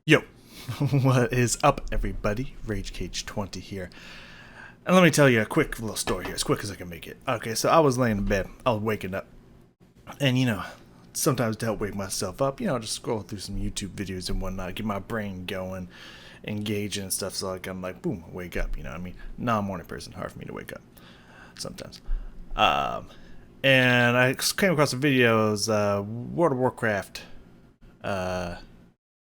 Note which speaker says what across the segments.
Speaker 1: Yo, what is up, everybody? Rage Cage 20 here. And let me tell you a quick little story here, as quick as I can make it. Okay, so I was laying in bed, I was waking up, and sometimes to help wake myself up, just scroll through some YouTube videos and whatnot, get my brain going, engaging and stuff, so I'm like, boom, wake up, you know what I mean? Not a morning person, hard for me to wake up, sometimes. And I came across some videos, World of Warcraft,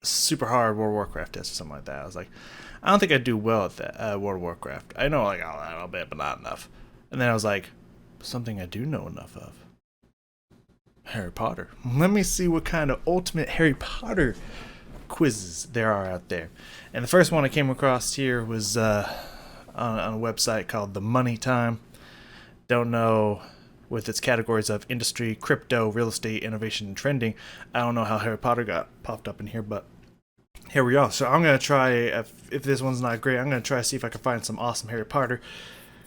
Speaker 1: super hard World of Warcraft test or something like that. I was like, I don't think I'd do well at that World of Warcraft. I know like a little bit, but not enough. And then I was like, something I do know enough of. Harry Potter. Let me see what kind of ultimate Harry Potter quizzes there are out there. And the first one I came across here was on a website called The Money Time. Don't know, with its categories of industry, crypto, real estate, innovation, and trending. I don't know how Harry Potter got popped up in here, but here we are. So I'm going to try, if this one's not great, I'm going to try to see if I can find some awesome Harry Potter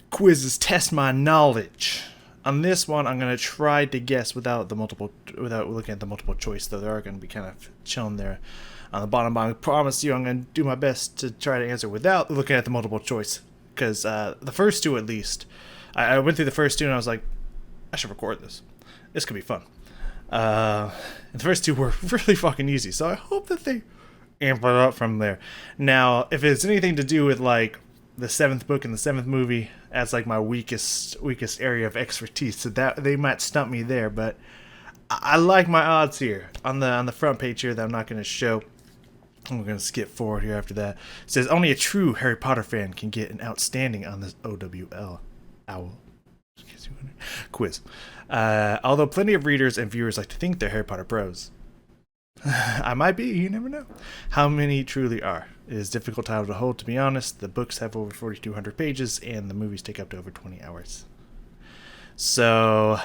Speaker 1: quizzes, test my knowledge. On this one, I'm going to try to guess without looking at the multiple choice, though they are going to be kind of chilling there on the bottom. But I promise you I'm going to do my best to try to answer without looking at the multiple choice. Because the first two, at least, I went through the first two and I was like, I should record this. This could be fun. And the first two were really fucking easy, so I hope that they amp it up from there. Now, if it's anything to do with like the seventh book and the seventh movie, that's like my weakest area of expertise. So that they might stump me there, but I like my odds here on the front page here that I'm not going to show. I'm going to skip forward here after that. It says only a true Harry Potter fan can get an outstanding on this OWL owl quiz. Although plenty of readers and viewers like to think they're Harry Potter pros. I might be, you never know. How many truly are? It is a difficult title to hold, to be honest. The books have over 4,200 pages, and the movies take up to over 20 hours. So,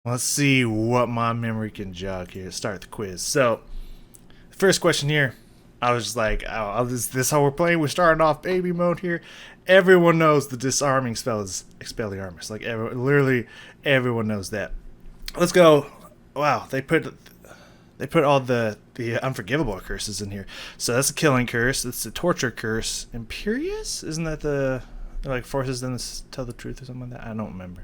Speaker 1: let's see what my memory can jog here. Start the quiz. So, the first question here, I was just like, oh, is this how we're playing? We're starting off baby mode here. Everyone knows the disarming spell is Expelliarmus. Like, literally everyone knows that. Let's go. Wow, they put all the unforgivable curses in here. So that's a killing curse. That's a torture curse. Imperious? Isn't that the like forces them to tell the truth or something like that? I don't remember.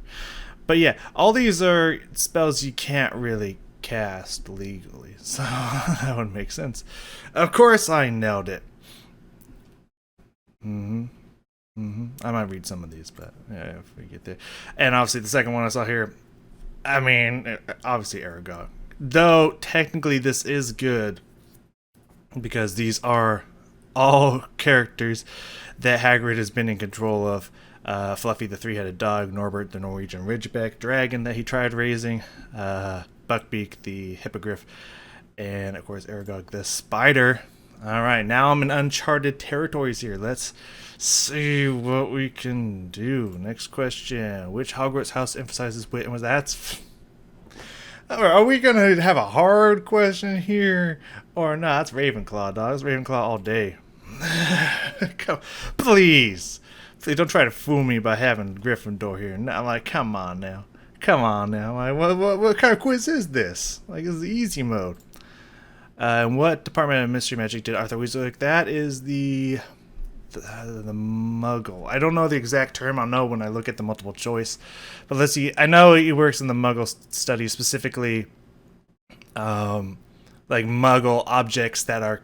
Speaker 1: But yeah, all these are spells you can't really cast legally, so that would make sense. Of course, I nailed it. I might read some of these, but yeah, if we get there. And obviously, the second one I saw here, I mean, obviously Aragog. Though technically, this is good because these are all characters that Hagrid has been in control of. Fluffy, the three-headed dog; Norbert, the Norwegian Ridgeback dragon that he tried raising; Buckbeak, the hippogriff; and of course Aragog, the spider. All right, now I'm in uncharted territories here. Let's see what we can do. Next question: which Hogwarts house emphasizes wit and was that's? Are we gonna have a hard question here or not? It's Ravenclaw, dog. It's Ravenclaw all day. Please don't try to fool me by having Gryffindor here. I'm like, come on now. Like, what kind of quiz is this? Like, it's the easy mode. And what Department of Mystery Magic did Arthur Weasley like? That is the Muggle. I don't know the exact term. I'll know when I look at the multiple choice. But let's see. I know he works in the Muggle study, specifically, like Muggle objects that are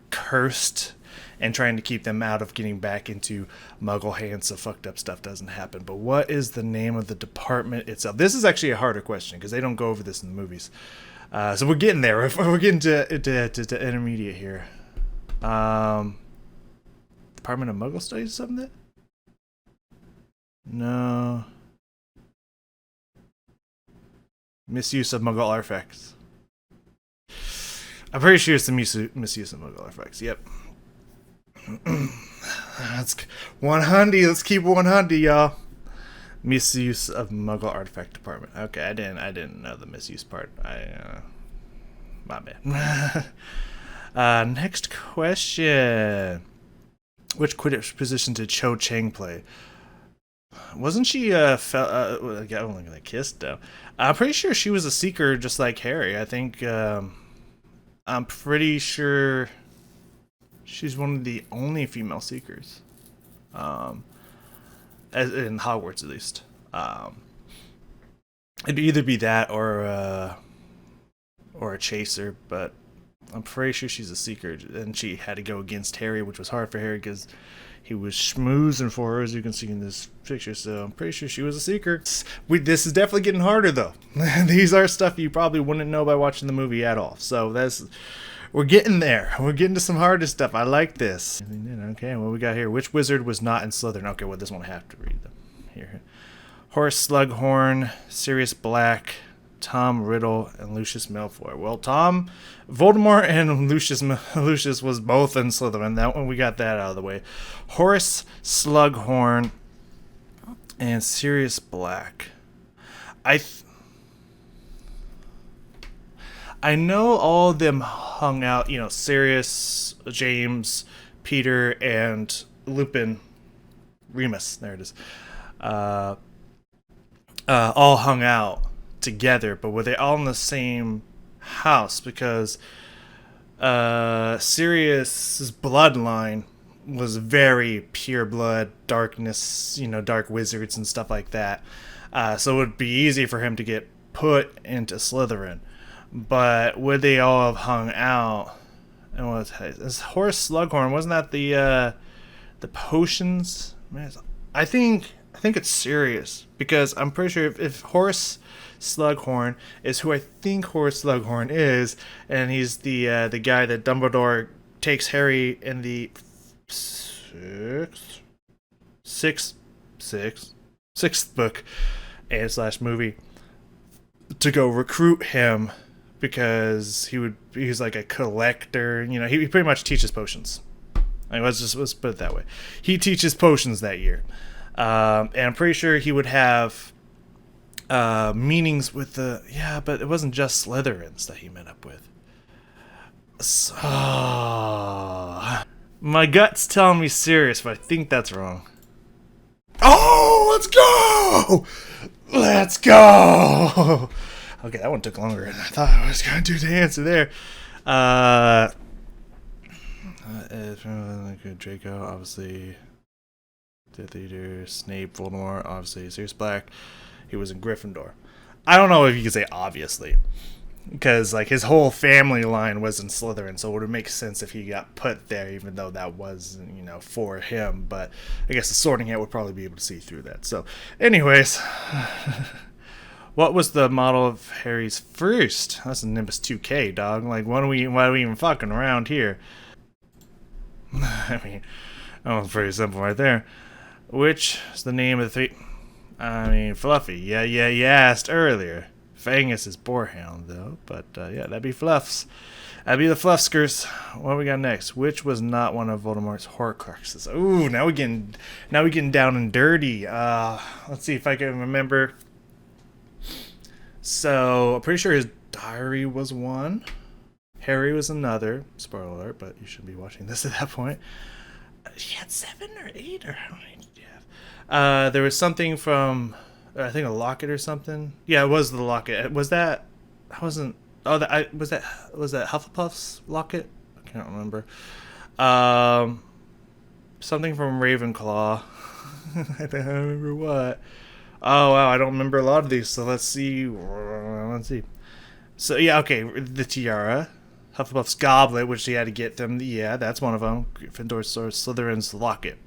Speaker 1: cursed, and trying to keep them out of getting back into Muggle hands so fucked up stuff doesn't happen. But what is the name of the department itself? This is actually a harder question because they don't go over this in the movies. So we're getting there. We're getting to intermediate here. Department of Muggle Studies or something? No. Misuse of Muggle artifacts. I'm pretty sure it's the misuse of Muggle artifacts. Yep. That's 100. Let's keep 100, y'all. Misuse of Muggle artifact department. Okay, I didn't know the misuse part. My bad. Next question. Which Quidditch position did Cho Chang play? Wasn't she kissed though? I'm pretty sure she was a seeker just like Harry. I think I'm pretty sure she's one of the only female seekers, um, as in Hogwarts at least. It'd either be that or a chaser, but I'm pretty sure she's a seeker, and she had to go against Harry, which was hard for Harry because he was schmoozing for her, as you can see in this picture. So I'm pretty sure she was a seeker. This is definitely getting harder, though. These are stuff you probably wouldn't know by watching the movie at all. So we're getting there. We're getting to some harder stuff. I like this. Okay, what we got here? Which wizard was not in Slytherin? Okay, well, this one I have to read them here. Horace Slughorn, Sirius Black, Tom Riddle, and Lucius Malfoy. Well, Voldemort and Lucius was both in Slytherin. That one, we got that out of the way. Horace Slughorn and Sirius Black. I know all of them hung out, Sirius, James, Peter, and Lupin, Remus, there it is, all hung out together, but were they all in the same house? Because Sirius's bloodline was very pure blood, darkness, dark wizards and stuff like that. So it would be easy for him to get put into Slytherin. But would they all have hung out? And was Horace Slughorn? Wasn't that the potions? I think it's Sirius, because I'm pretty sure if Horace Slughorn is who I think Horace Slughorn is, and he's the guy that Dumbledore takes Harry in the sixth book and / movie to go recruit him, because he's like a collector. He pretty much teaches potions. Let's put it that way. He teaches potions that year, and I'm pretty sure he would have meanings with but it wasn't just Slytherins that he met up with. So, my gut's telling me Sirius, but I think that's wrong. Oh, let's go. Okay, that one took longer than I thought I was going to answer there. Draco, obviously. Death Eater, Snape, Voldemort, obviously. Sirius Black. He was in Gryffindor. I don't know if you could say obviously, because his whole family line was in Slytherin, so it would make sense if he got put there, even though that was for him. But I guess the Sorting Hat would probably be able to see through that. So, anyways. What was the model of Harry's first? That's a Nimbus 2K, dog. Why are we even fucking around here? I mean, that was pretty simple right there. Which is the name of the three? Fluffy. Yeah, you asked earlier. Fangus is Boarhound, though. But, yeah, that'd be Fluffs. That'd be the Fluffskers. What we got next? Which was not one of Voldemort's Horcruxes? Ooh, now we getting down and dirty. Let's see if I can remember. So, I'm pretty sure his diary was one. Harry was another. Spoiler alert, but you shouldn't be watching this at that point. He had 7 or 8, or how many did you have? There was something from, I think, a locket or something. Yeah, it was the locket. Was that? I wasn't. Oh, was that Hufflepuff's locket? I can't remember. Something from Ravenclaw. I don't remember what. Oh, wow, I don't remember a lot of these, so let's see. So, yeah, okay, the tiara. Hufflepuff's goblet, which they had to get them. Yeah, that's one of them. Gryffindor's sword, Slytherin's locket.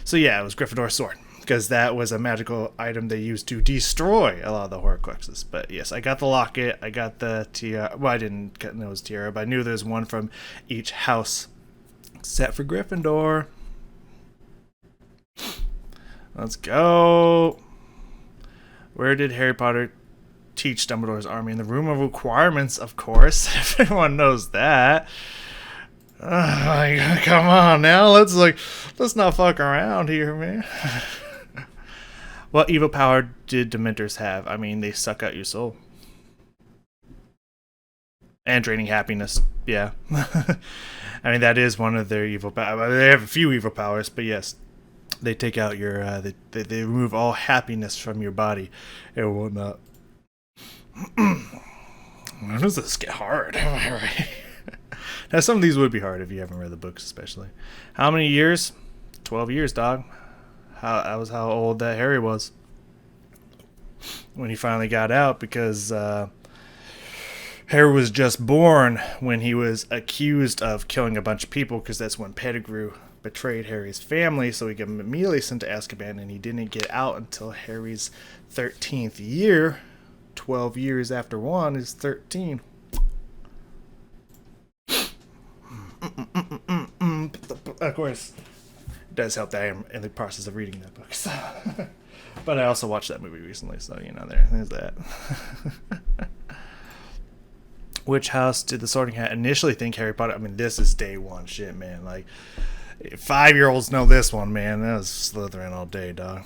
Speaker 1: So, yeah, it was Gryffindor's sword, because that was a magical item they used to destroy a lot of the Horcruxes. But, yes, I got the locket. I got the tiara. Well, I didn't know it was tiara, but I knew there was one from each house, except for Gryffindor. Let's go. Where did Harry Potter teach Dumbledore's army? In the Room of Requirements, of course. If anyone knows that. Come on now. Let's not fuck around here, man. What evil power did Dementors have? They suck out your soul. And draining happiness. Yeah. That is one of their evil powers. They have a few evil powers, but yes. They take out your, they remove all happiness from your body and whatnot. When does this get hard? Am I right? Now, some of these would be hard if you haven't read the books, especially. How many years? 12 years, dog. That was how old that Harry was when he finally got out, because Harry was just born when he was accused of killing a bunch of people, because that's when Pettigrew betrayed Harry's family, so he got immediately sent to Azkaban, and he didn't get out until Harry's 13th year. 12 years after 1 is 13. Of course, it does help that I am in the process of reading that book. So. But I also watched that movie recently, so, there's that. Which house did the Sorting Hat initially think Harry Potter? I mean, this is day one shit, man. Like, 5-year-olds know this one, man. That was Slytherin all day, dog.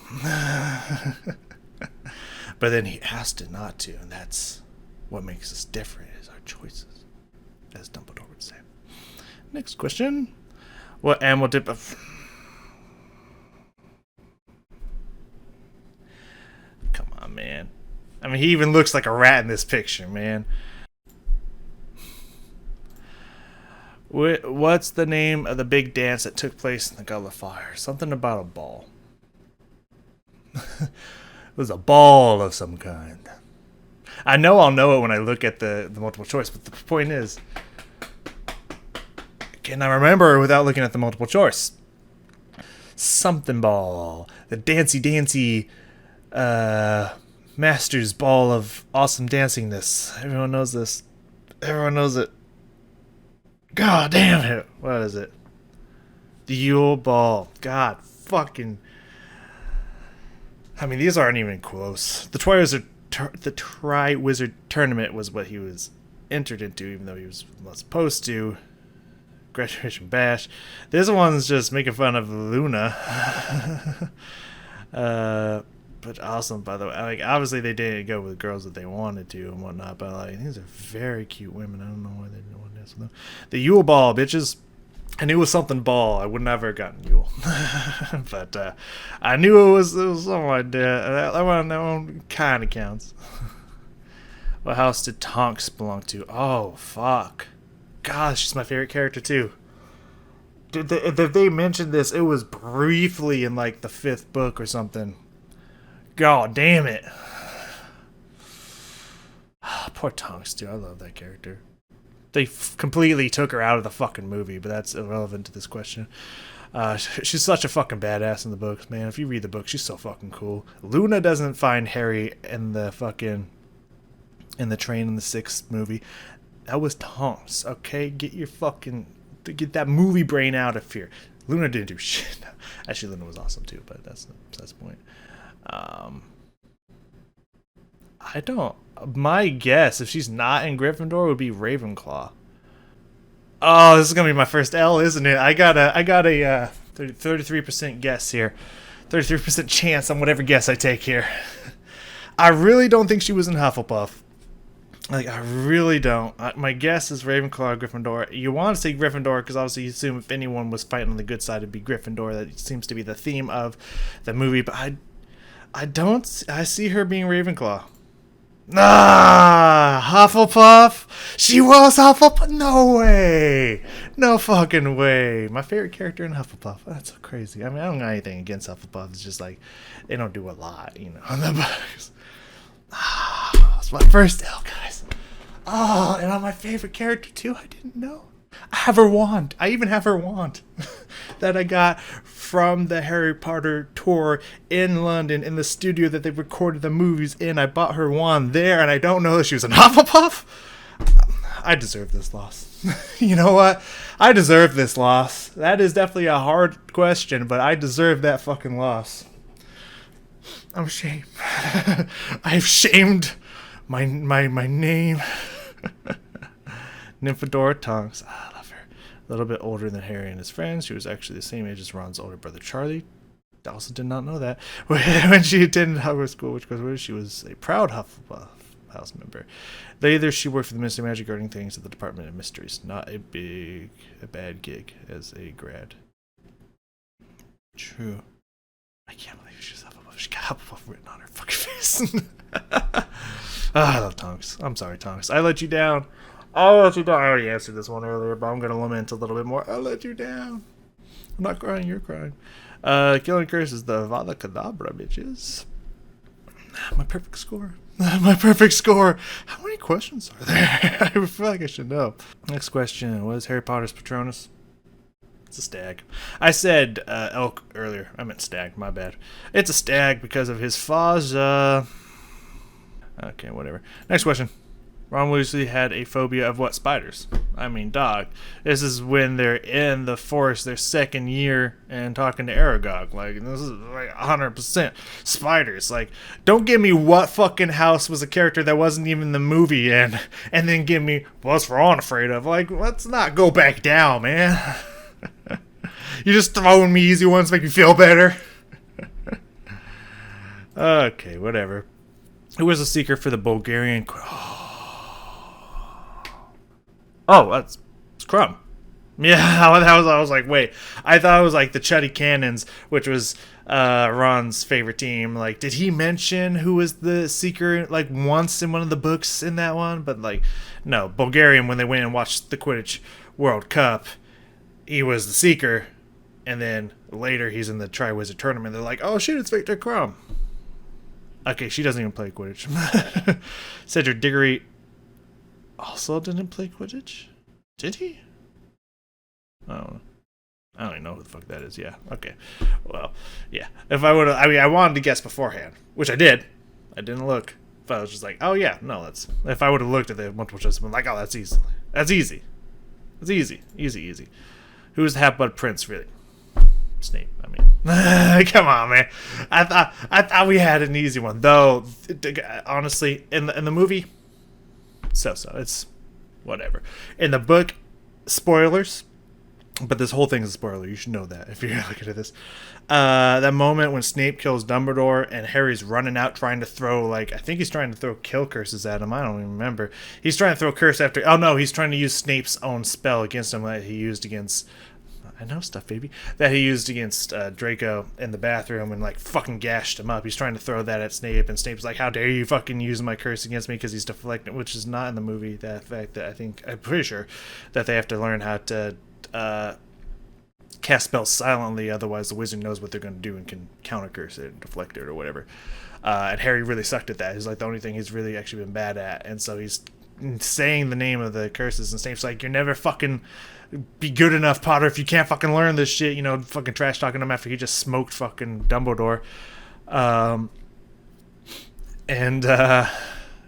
Speaker 1: But then he asked it not to, and that's what makes us different, is our choices, as Dumbledore would say. Next question. What animal did... Come on, man. I mean, he even looks like a rat in this picture, man. What's the name of the big dance that took place in the Goblet of Fire? Something about a ball. It was a ball of some kind. I know I'll know it when I look at the multiple choice, but the point is, can I remember without looking at the multiple choice? Something ball. The dancy master's ball of awesome dancingness. Everyone knows this. Everyone knows it. God damn it. What is it? The Yule Ball. God fucking... I mean, these aren't even close. The Tri-Wizard Tournament was what he was entered into, even though he was not supposed to. Graduation Bash. This one's just making fun of Luna. But awesome, by the way. Like, obviously, they didn't go with girls that they wanted to and whatnot, but like, these are very cute women. I don't know why they didn't want to dance with them. The Yule Ball, bitches. I knew it was something ball. I would never have gotten Yule. But I knew it was something like that. That one kind of counts. What house did Tonks belong to? Oh, fuck. Gosh, she's my favorite character, too. Did they mention this? It was briefly in, like, the 5th book or something. God damn it. Poor Tonks, dude. I love that character. They completely took her out of the fucking movie, but that's irrelevant to this question. She's such a fucking badass in the books, man. If you read the book, she's so fucking cool. Luna doesn't find Harry in the train in the 6th movie. That was Tonks, okay? Get that movie brain out of here. Luna didn't do shit. Actually, Luna was awesome too, but that's the point. I don't... My guess, if she's not in Gryffindor, would be Ravenclaw. Oh, this is gonna be my first L, isn't it? I got a 33% guess here. 33% chance on whatever guess I take here. I really don't think she was in Hufflepuff. Like, I really don't. My guess is Ravenclaw or Gryffindor. You want to say Gryffindor because obviously you assume if anyone was fighting on the good side, it'd be Gryffindor. That seems to be the theme of the movie. But I don't... I see her being Ravenclaw. Hufflepuff? She was Hufflepuff? No way. No fucking way. My favorite character in Hufflepuff. That's so crazy. I mean, I don't got anything against Hufflepuff. It's just like, they don't do a lot, on the books. That's my first L, guys. Oh, and on my favorite character, too. I didn't know. I have her wand. I even have her wand that I got from the Harry Potter tour in London in the studio that they recorded the movies in. I bought her wand there, and I don't know that she was in Hufflepuff. I deserve this loss. You know what? I deserve this loss. That is definitely a hard question, but I deserve that fucking loss. I'm ashamed. I've shamed my name. Nymphadora Tonks. I love her. A little bit older than Harry and his friends. She was actually the same age as Ron's older brother Charlie. I also did not know that. When she attended Hogwarts School, which was where she was a proud Hufflepuff house member. Later, she worked for the Ministry of Magic guarding things at the Department of Mysteries. Not a bad gig as a grad. True. I can't believe she's Hufflepuff. She got Hufflepuff written on her fucking face. I love Tonks. I'm sorry, Tonks. I let you down. I'll let you down. I already answered this one earlier, but I'm gonna lament a little bit more. I'll let you down. I'm not crying, you're crying. Killing Curse is the Vada Kedavra, bitches. My perfect score. My perfect score. How many questions are there? I feel like I should know. Next question. What is Harry Potter's Patronus? It's a stag. I said elk earlier. I meant stag. My bad. It's a stag because of his fuzz. Okay, whatever. Next question. Ron Weasley had a phobia of what? Spiders. I mean, dog. This is when they're in the forest, their second year, and talking to Aragog. Like, this is like 100% spiders. Like, don't give me what fucking house was a character that wasn't even in the movie in, and then give me what's Ron afraid of. Like, let's not go back down, man. You're just throwing me easy ones to make me feel better. Okay, whatever. Who was the seeker for the Bulgarian... Oh, that's Crumb. Yeah, I was like, wait. I thought it was like the Chuddy Cannons, which was Ron's favorite team. Like, did he mention who was the seeker like once in one of the books in that one? But like, no, Bulgarian, when they went and watched the Quidditch World Cup, he was the seeker, and then later he's in the Triwizard Tournament. They're like, oh shit, it's Victor Crumb. Okay, she doesn't even play Quidditch. Cedric Diggory also didn't play Quidditch? Did he? I don't know. I don't even know who the fuck that is. Yeah. Okay. Well, yeah. If I would have, I mean, I wanted to guess beforehand, which I did. I didn't look. But I was just like, oh yeah, no, that's. If I would have looked at the multiple choice, I'd been like, oh, that's easy. That's easy. It's easy. Easy. Who's the Half-Blood Prince, really? Snape. I mean, come on, man. I thought we had an easy one, though. Honestly, in the movie. So it's whatever. In the book, spoilers, but this whole thing is a spoiler. You should know that if you're looking at this. That moment when Snape kills Dumbledore and Harry's running out trying to throw, like, I think he's trying to throw kill curses at him. I don't even remember. He's trying to throw a curse after. Oh no, he's trying to use Snape's own spell against him that he used against. I know stuff, baby. That he used against Draco in the bathroom and, like, fucking gashed him up. He's trying to throw that at Snape, and Snape's like, how dare you fucking use my curse against me, because he's deflecting, which is not in the movie. That fact that I'm pretty sure that they have to learn how to cast spells silently, otherwise the wizard knows what they're going to do and can counter curse it, deflect it, or whatever. And Harry really sucked at that. He's like the only thing he's really actually been bad at, and so he's saying the name of the curses, and Snape's like, you're never fucking be good enough, Potter, if you can't fucking learn this shit, you know, fucking trash talking him after he just smoked fucking Dumbledore. And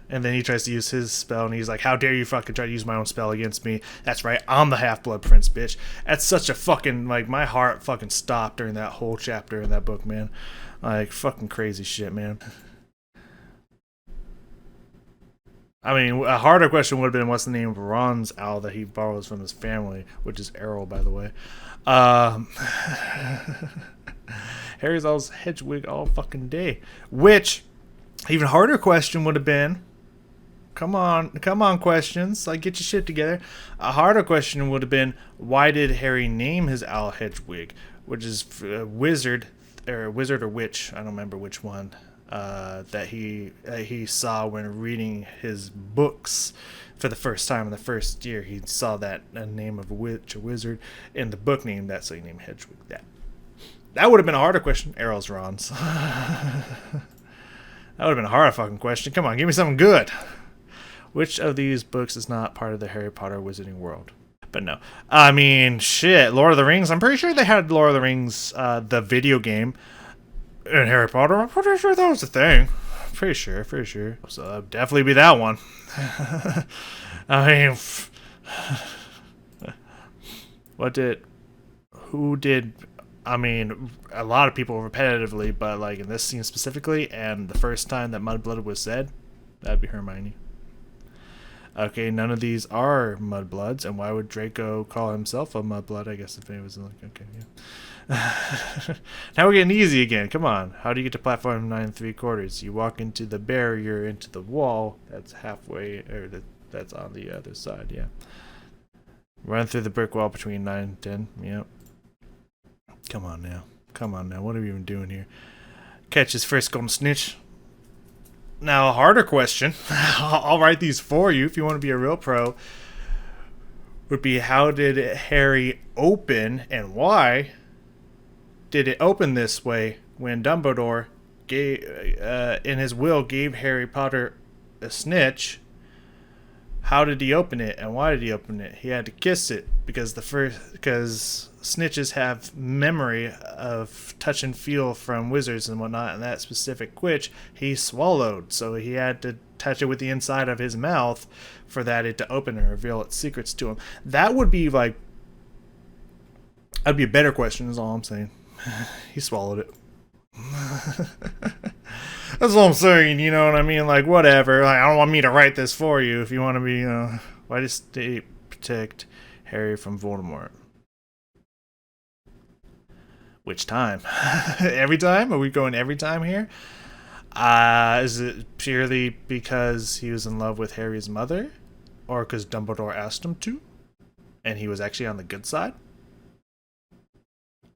Speaker 1: then he tries to use his spell, and he's like, how dare you fucking try to use my own spell against me? That's right, I'm the Half-Blood Prince, bitch. That's such a fucking, like, my heart fucking stopped during that whole chapter in that book, man. Like, fucking crazy shit, man. I mean, a harder question would have been, what's the name of Ron's owl that he borrows from his family, which is Errol, by the way. Harry's owl's Hedwig all fucking day. Which, even harder question would have been, come on, questions, like, get your shit together. A harder question would have been, why did Harry name his owl Hedwig, which is wizard or witch, I don't remember which one. That he saw when reading his books for the first time in the first year. He saw that name of a witch, a wizard, in the book name. That's so he named Hedwig that would have been a harder question. Errol's Ron's. That would have been a hard fucking question. Come on, give me something good. Which of these books is not part of the Harry Potter Wizarding World? But no. I mean, shit. Lord of the Rings. I'm pretty sure they had Lord of the Rings, the video game. In Harry Potter, I'm pretty sure that was a thing. Pretty sure. So that'll definitely be that one. I mean, I mean, a lot of people repetitively, but like in this scene specifically, and the first time that Mudblood was said, that'd be Hermione. Okay, none of these are Mudbloods, and why would Draco call himself a Mudblood? I guess if it was like, okay, yeah. Now we're getting easy again. Come on. How do you get to platform 9 3/4? You walk into the barrier, into the wall. That's halfway, or that's on the other side. Yeah. Run through the brick wall between 9 and 10. Yep. Come on now. What are we even doing here? Catch his first golden snitch. Now a harder question. I'll write these for you if you want to be a real pro. would be, how did Harry open, and why did it open this way when Dumbledore gave, in his will, gave Harry Potter a snitch? How did he open it, and why did he open it? He had to kiss it because snitches have memory of touch and feel from wizards and whatnot, and that specific Quidditch he swallowed, so he had to touch it with the inside of his mouth for it to open and reveal its secrets to him. That would be like, that'd be a better question, is all I'm saying. He swallowed it. That's what I'm saying, you know what I mean? Like, whatever. Like, I don't want me to write this for you if you want to be, why does they protect Harry from Voldemort? Which time? Every time? Are we going every time here? Is it purely because he was in love with Harry's mother? Or because Dumbledore asked him to? And he was actually on the good side?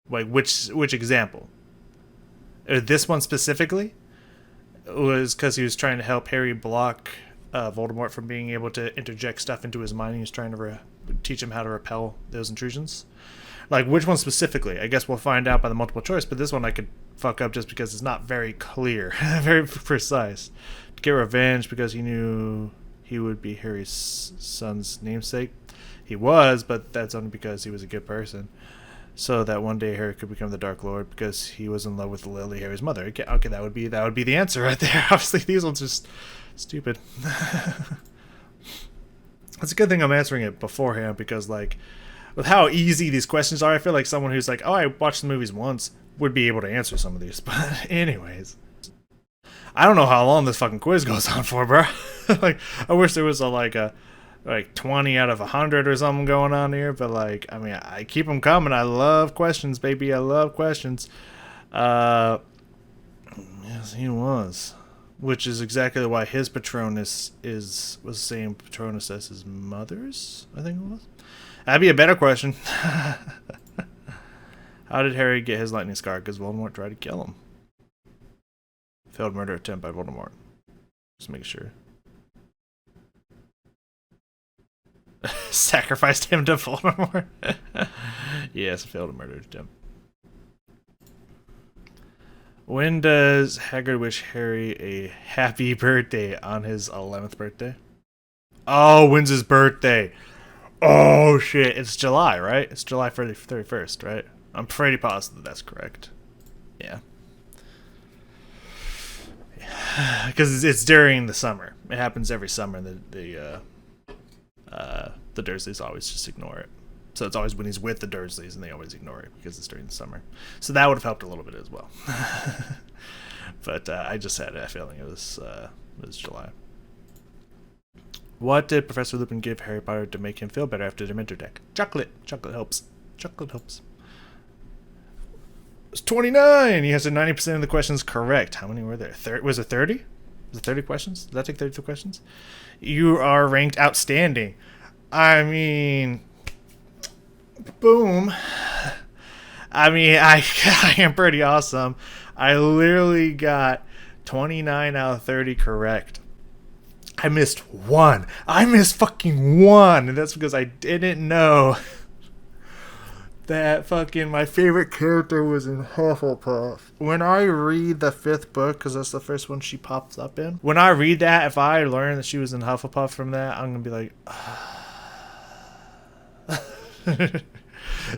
Speaker 1: Like, which example? This one specifically was because he was trying to help Harry block Voldemort from being able to interject stuff into his mind. He was trying to teach him how to repel those intrusions. Like, which one specifically? I guess we'll find out by the multiple choice, but this one I could fuck up just because it's not very clear, very precise. To get revenge because he knew he would be Harry's son's namesake. He was, but that's only because he was a good person. So that one day Harry could become the Dark Lord because he was in love with Lily, Harry's mother. Okay, that would be the answer right there. Obviously, these ones are just stupid. It's a good thing I'm answering it beforehand because, like, with how easy these questions are, I feel like someone who's like, oh, I watched the movies once would be able to answer some of these. But anyways, I don't know how long this fucking quiz goes on for, bro. Like, I wish there was a 20 out of 100 or something going on here, but like, I mean, I keep them coming. I love questions, baby. I love questions. Yes, he was, which is exactly why his Patronus was the same Patronus as his mother's, I think it was. That'd be a better question. How did Harry get his lightning scar? Because Voldemort tried to kill him. Failed murder attempt by Voldemort. Just make sure. Sacrificed him to Voldemort. Yes, failed a murder attempt. When does Hagrid wish Harry a happy birthday? On his 11th birthday? Oh, when's his birthday? Oh, shit. It's July, right? It's July 31st, right? I'm pretty positive that's correct. Yeah. Because it's during the summer. It happens every summer. The Dursleys always just ignore it. So it's always when he's with the Dursleys, and they always ignore it because it's during the summer. So that would have helped a little bit as well. But I just had a feeling it was July. What did Professor Lupin give Harry Potter to make him feel better after the Dementor deck? Chocolate. Chocolate helps. Chocolate helps. It's 29. He has 90% of the questions correct. How many were there? Was it 30? Was it 30 questions? Did that take 32 questions? You are ranked outstanding. I mean, boom. I mean, I am pretty awesome. I literally got 29 out of 30 correct. I missed one. I missed fucking one. And that's because I didn't know that fucking my favorite character was in Hufflepuff. When I read the 5th book, because that's the first one she pops up in, when I read that, if I learn that she was in Hufflepuff from that, I'm going to be like,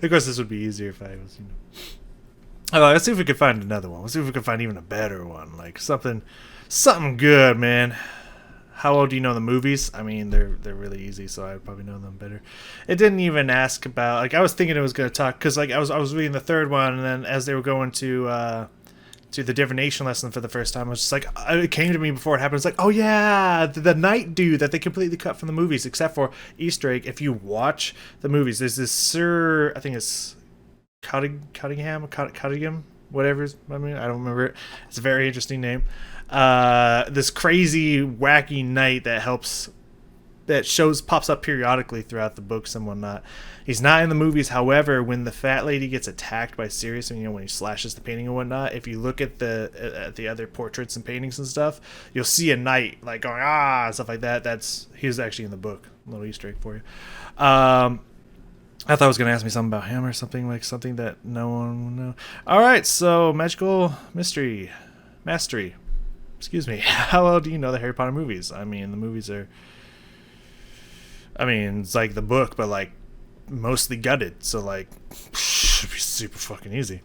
Speaker 1: of course, this would be easier if I was, let's see if we can find another one. Let's see if we can find even a better one. Like something good, man. How well do you know the movies? I mean, they're really easy, so I probably know them better. It didn't even ask about, like, I was thinking it was going to talk, because like I was reading the 3rd one, and then as they were going to the divination lesson for the first time, I was just like, it came to me before it happened. It's like, oh yeah, the night dude that they completely cut from the movies, except for Easter egg. If you watch the movies, there's this Sir, I think it's Cottingham, whatever. I mean, I don't remember it. It's a very interesting name. This crazy, wacky knight that pops up periodically throughout the books and whatnot. He's not in the movies. However, when the fat lady gets attacked by Sirius, and when he slashes the painting and whatnot, if you look at the other portraits and paintings and stuff, you'll see a knight like going and stuff like that. He was actually in the book. A little Easter egg for you. I thought I was going to ask me something about him or something, like something that no one will know. All right, so magical mystery, mastery. Excuse me. How well do you know the Harry Potter movies? I mean, the movies are... I mean, it's like the book, but like mostly gutted. So like, should be super fucking easy.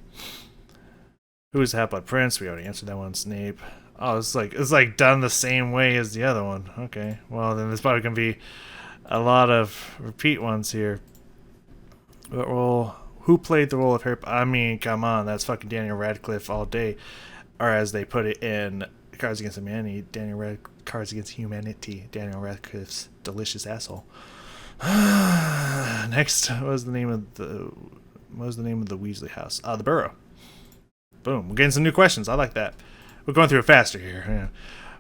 Speaker 1: Who is the Half-Blood Prince? We already answered that one. Snape. Oh, it's like done the same way as the other one. Okay, well then there's probably gonna be a lot of repeat ones here. What role? Who played the role of Harry? I mean, come on, that's fucking Daniel Radcliffe all day, or as they put it in Cards Against Humanity, Cards Against Humanity, Daniel Radcliffe's delicious asshole. Next, what was the name of the Weasley house? The Burrow. Boom, we're getting some new questions. I like that. We're going through it faster here. Yeah.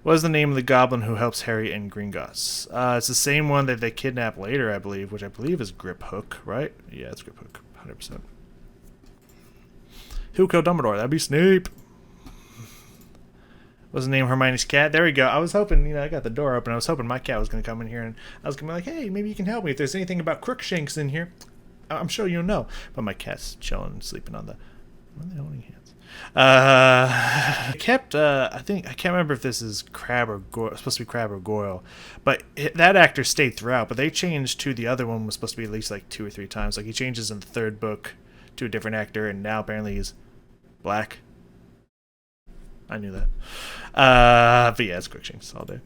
Speaker 1: What is the name of the goblin who helps Harry and Gringotts? It's the same one that they kidnap later, I believe, which I believe is Grip Hook, right? Yeah, it's Grip Hook, 100%. Who killed Dumbledore? That'd be Snape. What's the name of Hermione's cat? There we go. I was hoping, I got the door open. I was hoping my cat was going to come in here, and I was going to be like, hey, maybe you can help me. If there's anything about Crookshanks in here, I'm sure you'll know. But my cat's chilling and sleeping on the... What are they holding hands? I can't remember if this is Crabbe or Goyle, supposed to be Crabbe or Goyle, but that actor stayed throughout, but they changed to the other one was supposed to be at least like 2 or 3 times. Like he changes in the 3rd book to a different actor, and now apparently he's black. I knew that. But yeah, it's Crookshanks all day.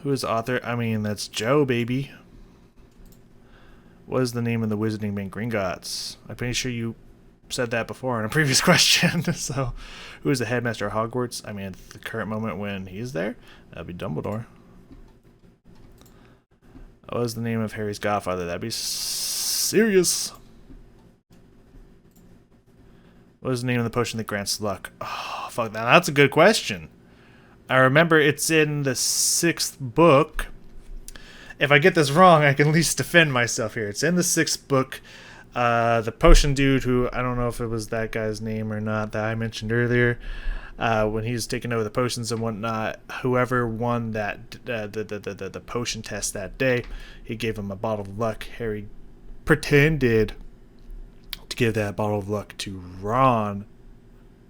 Speaker 1: Who is the author? I mean, that's Joe, baby. What is the name of the wizarding man Gringotts? I'm pretty sure you said that before in a previous question. So, who is the headmaster of Hogwarts? I mean, at the current moment when he's there, that'd be Dumbledore. What is the name of Harry's godfather? That'd be Sirius. What is the name of the potion that grants luck? Oh, fuck that. That's a good question. I remember it's in the 6th book. If I get this wrong, I can at least defend myself here. It's in the 6th book. The potion dude, who I don't know if it was that guy's name or not that I mentioned earlier, when he was taking over the potions and whatnot, whoever won that the potion test that day, he gave him a bottle of luck. Harry pretended to give that bottle of luck to Ron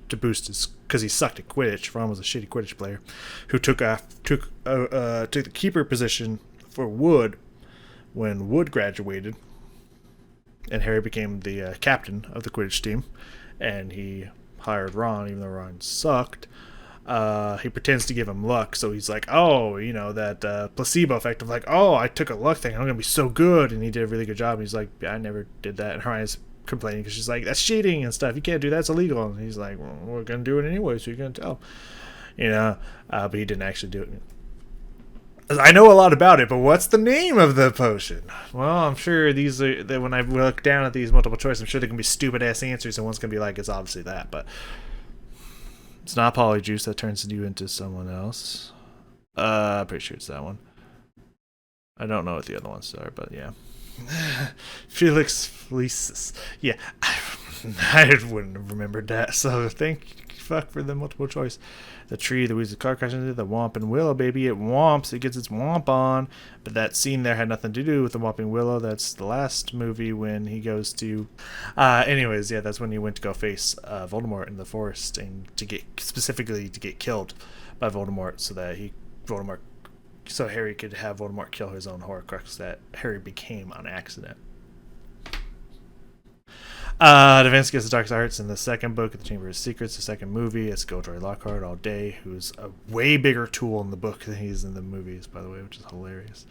Speaker 1: to boost his, because he sucked at Quidditch. Ron was a shitty Quidditch player who took the keeper position for Wood when Wood graduated. And Harry became the captain of the Quidditch team, and he hired Ron, even though Ron sucked. He pretends to give him luck, so he's like, oh, that placebo effect of like, oh, I took a luck thing, I'm going to be so good, and he did a really good job. And he's like, yeah, I never did that. And Hermione's complaining because she's like, that's cheating and stuff. You can't do that, it's illegal. And he's like, well, we're going to do it anyway, so you're going to tell. But he didn't actually do it. I know a lot about it, but what's the name of the potion? Well, I'm sure these are, that when I look down at these multiple choice, I'm sure there can be stupid ass answers, and one's gonna be like, it's obviously that, but it's not polyjuice that turns you into someone else. I'm pretty sure it's that one. I don't know what the other ones are, but yeah. Felix Felicis. Yeah, I wouldn't have remembered that. So fuck for the multiple choice. The tree, the weasel car crash into the Whomping Willow, baby. It whomps. It gets its whomp on. But that scene there had nothing to do with the Whomping Willow. That's the last movie when he goes to... anyways, yeah, that's when he went to go face Voldemort in the forest and to get killed by Voldemort so Harry could have Voldemort kill his own Horcrux that Harry became on accident. Defense Against the Dark Arts in the 2nd book, The Chamber of Secrets, the 2nd movie. It's Gilderoy Lockhart all day, who's a way bigger tool in the book than he is in the movies, by the way, which is hilarious.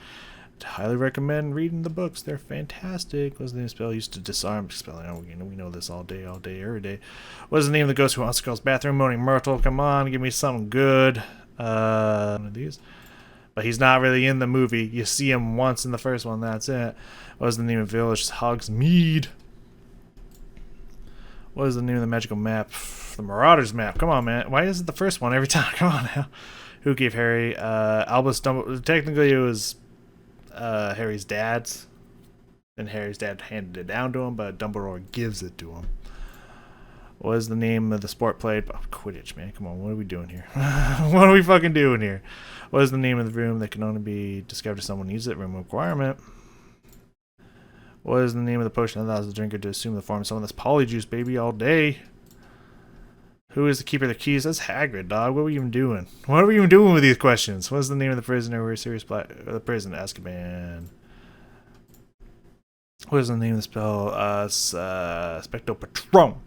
Speaker 1: I highly recommend reading the books. They're fantastic. What's the name of the spell? Used to disarm spelling. We know this all day, every day. What's the name of the ghost who haunts the girl's bathroom? Moaning Myrtle. Come on, give me something good. One of these. But he's not really in the movie. You see him once in the first one, that's it. What was the name of the village? Hogsmeade. What is the name of the magical map? The Marauders map. Come on, man. Why is it the first one every time? Come on now. Who gave Harry Albus Dumbledore? Technically, it was Harry's dad's. And Harry's dad handed it down to him, but Dumbledore gives it to him. What is the name of the sport played? Oh, Quidditch, man. Come on, what are we doing here? What are we fucking doing here? What is the name of the room that can only be discovered if someone uses it? Room requirement. What is the name of the potion that allows the drinker to assume the form of someone that's polyjuice, baby, all day? Who is the keeper of the keys? That's Hagrid, dog. What are we even doing? What are we even doing with these questions? What is the name of the prisoner where Sirius Black... the prison, Azkaban. What is the name of the spell? Specto Patron.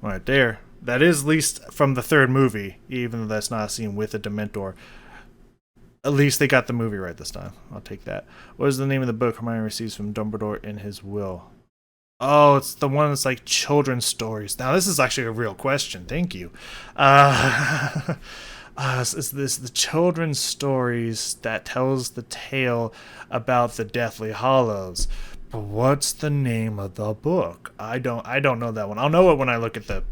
Speaker 1: Right there. That is at least from the third movie, even though that's not a scene with a Dementor. At least they got the movie right this time. I'll take that. What is the name of the book Hermione receives from Dumbledore in his will? Oh, it's the one that's like children's stories. Now, this is actually a real question. Thank you. Is this the children's stories that tells the tale about the Deathly Hallows? But what's the name of the book? I don't know that one. I'll know it when I look at the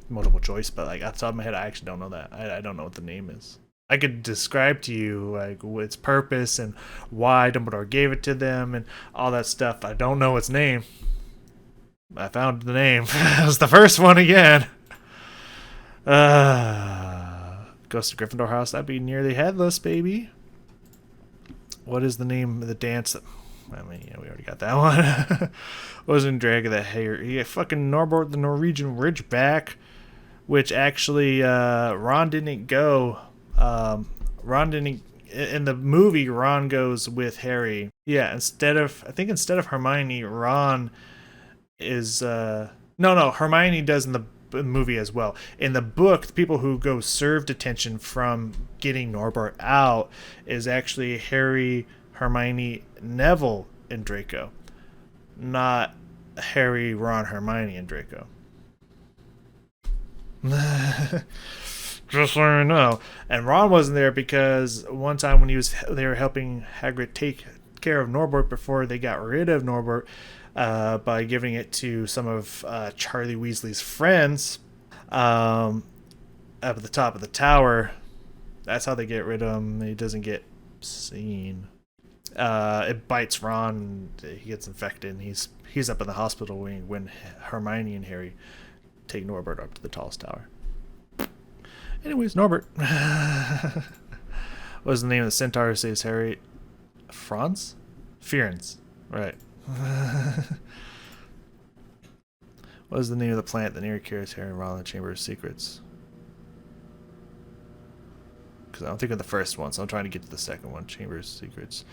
Speaker 1: multiple choice, but like off the top of my head, I actually don't know that. I don't know what the name is. I could describe to you like its purpose and why Dumbledore gave it to them and all that stuff. I don't know its name. I found the name. It was the first one again. Ghost of Gryffindor House. That'd be Nearly Headless, baby. What is the name of the dance that... I mean, yeah, we already got that one. Wasn't Dragon that hair? Yeah, fucking Norbert the Norwegian Ridgeback, which actually Ron didn't go. Ron didn't in the movie. Ron goes with Harry. Yeah, instead of Hermione, Ron is no Hermione does in the movie as well. In the book, the people who go serve detention from getting Norbert out is actually Harry, Hermione, Neville, and Draco, not Harry, Ron, Hermione, and Draco. Just so you know. And Ron wasn't there because one time when they were helping Hagrid take care of Norbert before they got rid of Norbert by giving it to some of Charlie Weasley's friends up at the top of the tower. That's how they get rid of him. He doesn't get seen. It bites Ron. And he gets infected, and he's up in the hospital wing when Hermione and Harry take Norbert up to the tallest tower. Anyways, Norbert. What was the name of the centaur who saves Harry? Franz? Fearns. Right. What is the name of the plant that nearly carries Harry and Ron in the Chamber of Secrets? Because I don't think of the first one, so I'm trying to get to the second one. Chamber of Secrets.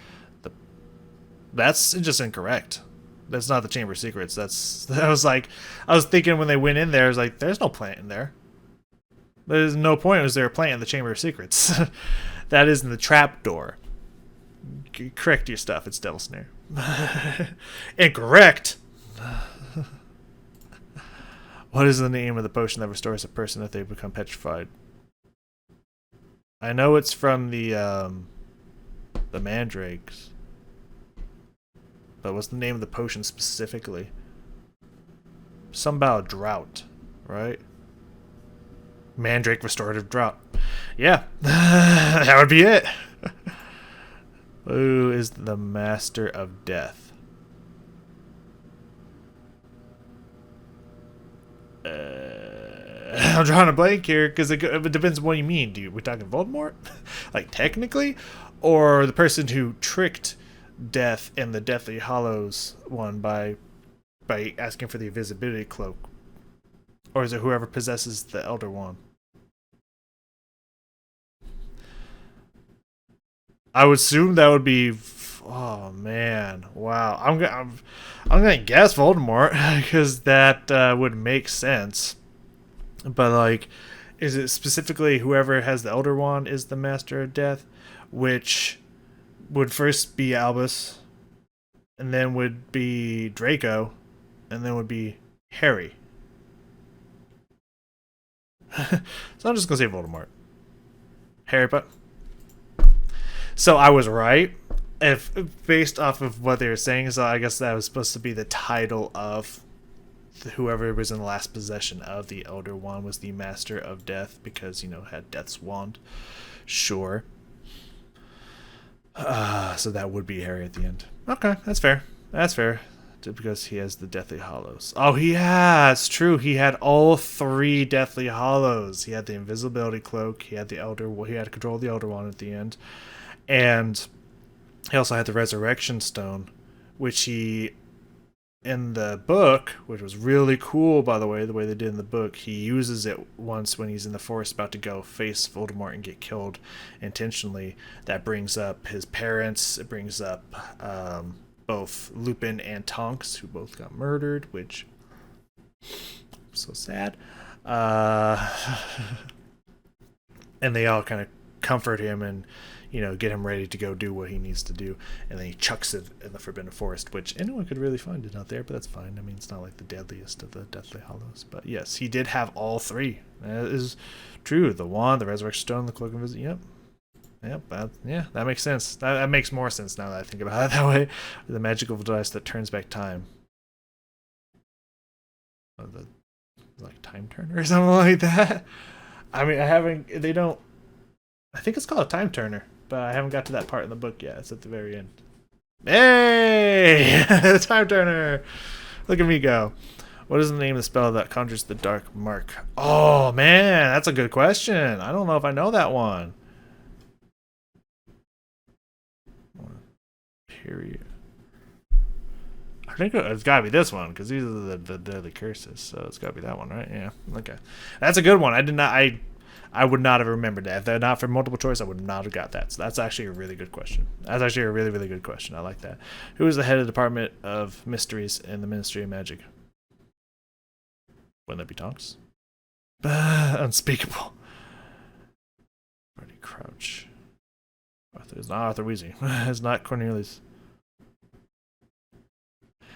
Speaker 1: That's just incorrect. That's not the Chamber of Secrets. I was thinking when they went in there, I was like, there's no plant in there. There's no point. Was there a plant in the Chamber of Secrets? That is in the trap door. Correct your stuff. It's Devil Snare. Incorrect. What is the name of the potion that restores a person if they become petrified? I know it's from the mandrakes. But what's the name of the potion specifically? Something about a drought, right? Mandrake Restorative Drought. Yeah, that would be it. Who is the Master of Death? I'm drawing a blank here because it depends on what you mean. We talking Voldemort? Like technically? Or the person who tricked Death in the Deathly Hallows one by asking for the invisibility cloak? Or is it whoever possesses the Elder Wand? I would assume that would be... Oh, man. Wow. I'm gonna guess Voldemort, because that would make sense. But, like, is it specifically whoever has the Elder Wand is the Master of Death? Which would first be Albus, and then would be Draco, and then would be Harry. So I'm just gonna say Voldemort. Harry Potter. So I was right, if based off of what they were saying. So I guess that was supposed to be the title of whoever was in the last possession of the Elder Wand was the Master of Death, because, you know, had Death's Wand. Sure. So that would be Harry at the end. Okay, that's fair. That's fair. because he has the Deathly Hollows. Oh, yeah, it's true. He had all 3 Deathly Hollows. He had the invisibility cloak. He had the Elder. He had control of the Elder Wand at the end, and he also had the Resurrection Stone, which he, in the book, which was really cool, by the way they did in the book, he uses it once when he's in the forest about to go face Voldemort and get killed intentionally. That brings up his parents. It brings up both Lupin and Tonks, who both got murdered, which so sad. And they all kind of comfort him and, you know, get him ready to go do what he needs to do. And then he chucks it in the Forbidden Forest, which anyone could really find it out there, but that's fine. I mean, it's not like the deadliest of the Deathly Hollows. But yes, he did have all 3. That is true. The wand, the Resurrection Stone, the Cloak of Invisibility. Yep. That makes sense. That makes more sense now that I think about it that way. The magical device that turns back time. The time turner or something like that. I mean, I think it's called a time turner, but I haven't got to that part in the book yet. It's at the very end. Hey! The time turner! Look at me go. What is the name of the spell that conjures the dark mark? Oh, man, that's a good question. I don't know if I know that one. Period. I think it's gotta be this one, because these are the deadly curses, so it's gotta be that one, right? Yeah, okay. That's a good one. I would not have remembered that. If they're not for multiple choice, I would not have got that. So that's actually a really good question. That's actually a really, really good question. I like that. Who is the head of the Department of Mysteries in the Ministry of Magic? Wouldn't that be Tonks? Unspeakable. Barty Crouch. It's not Arthur Weasley. It's not Cornelius.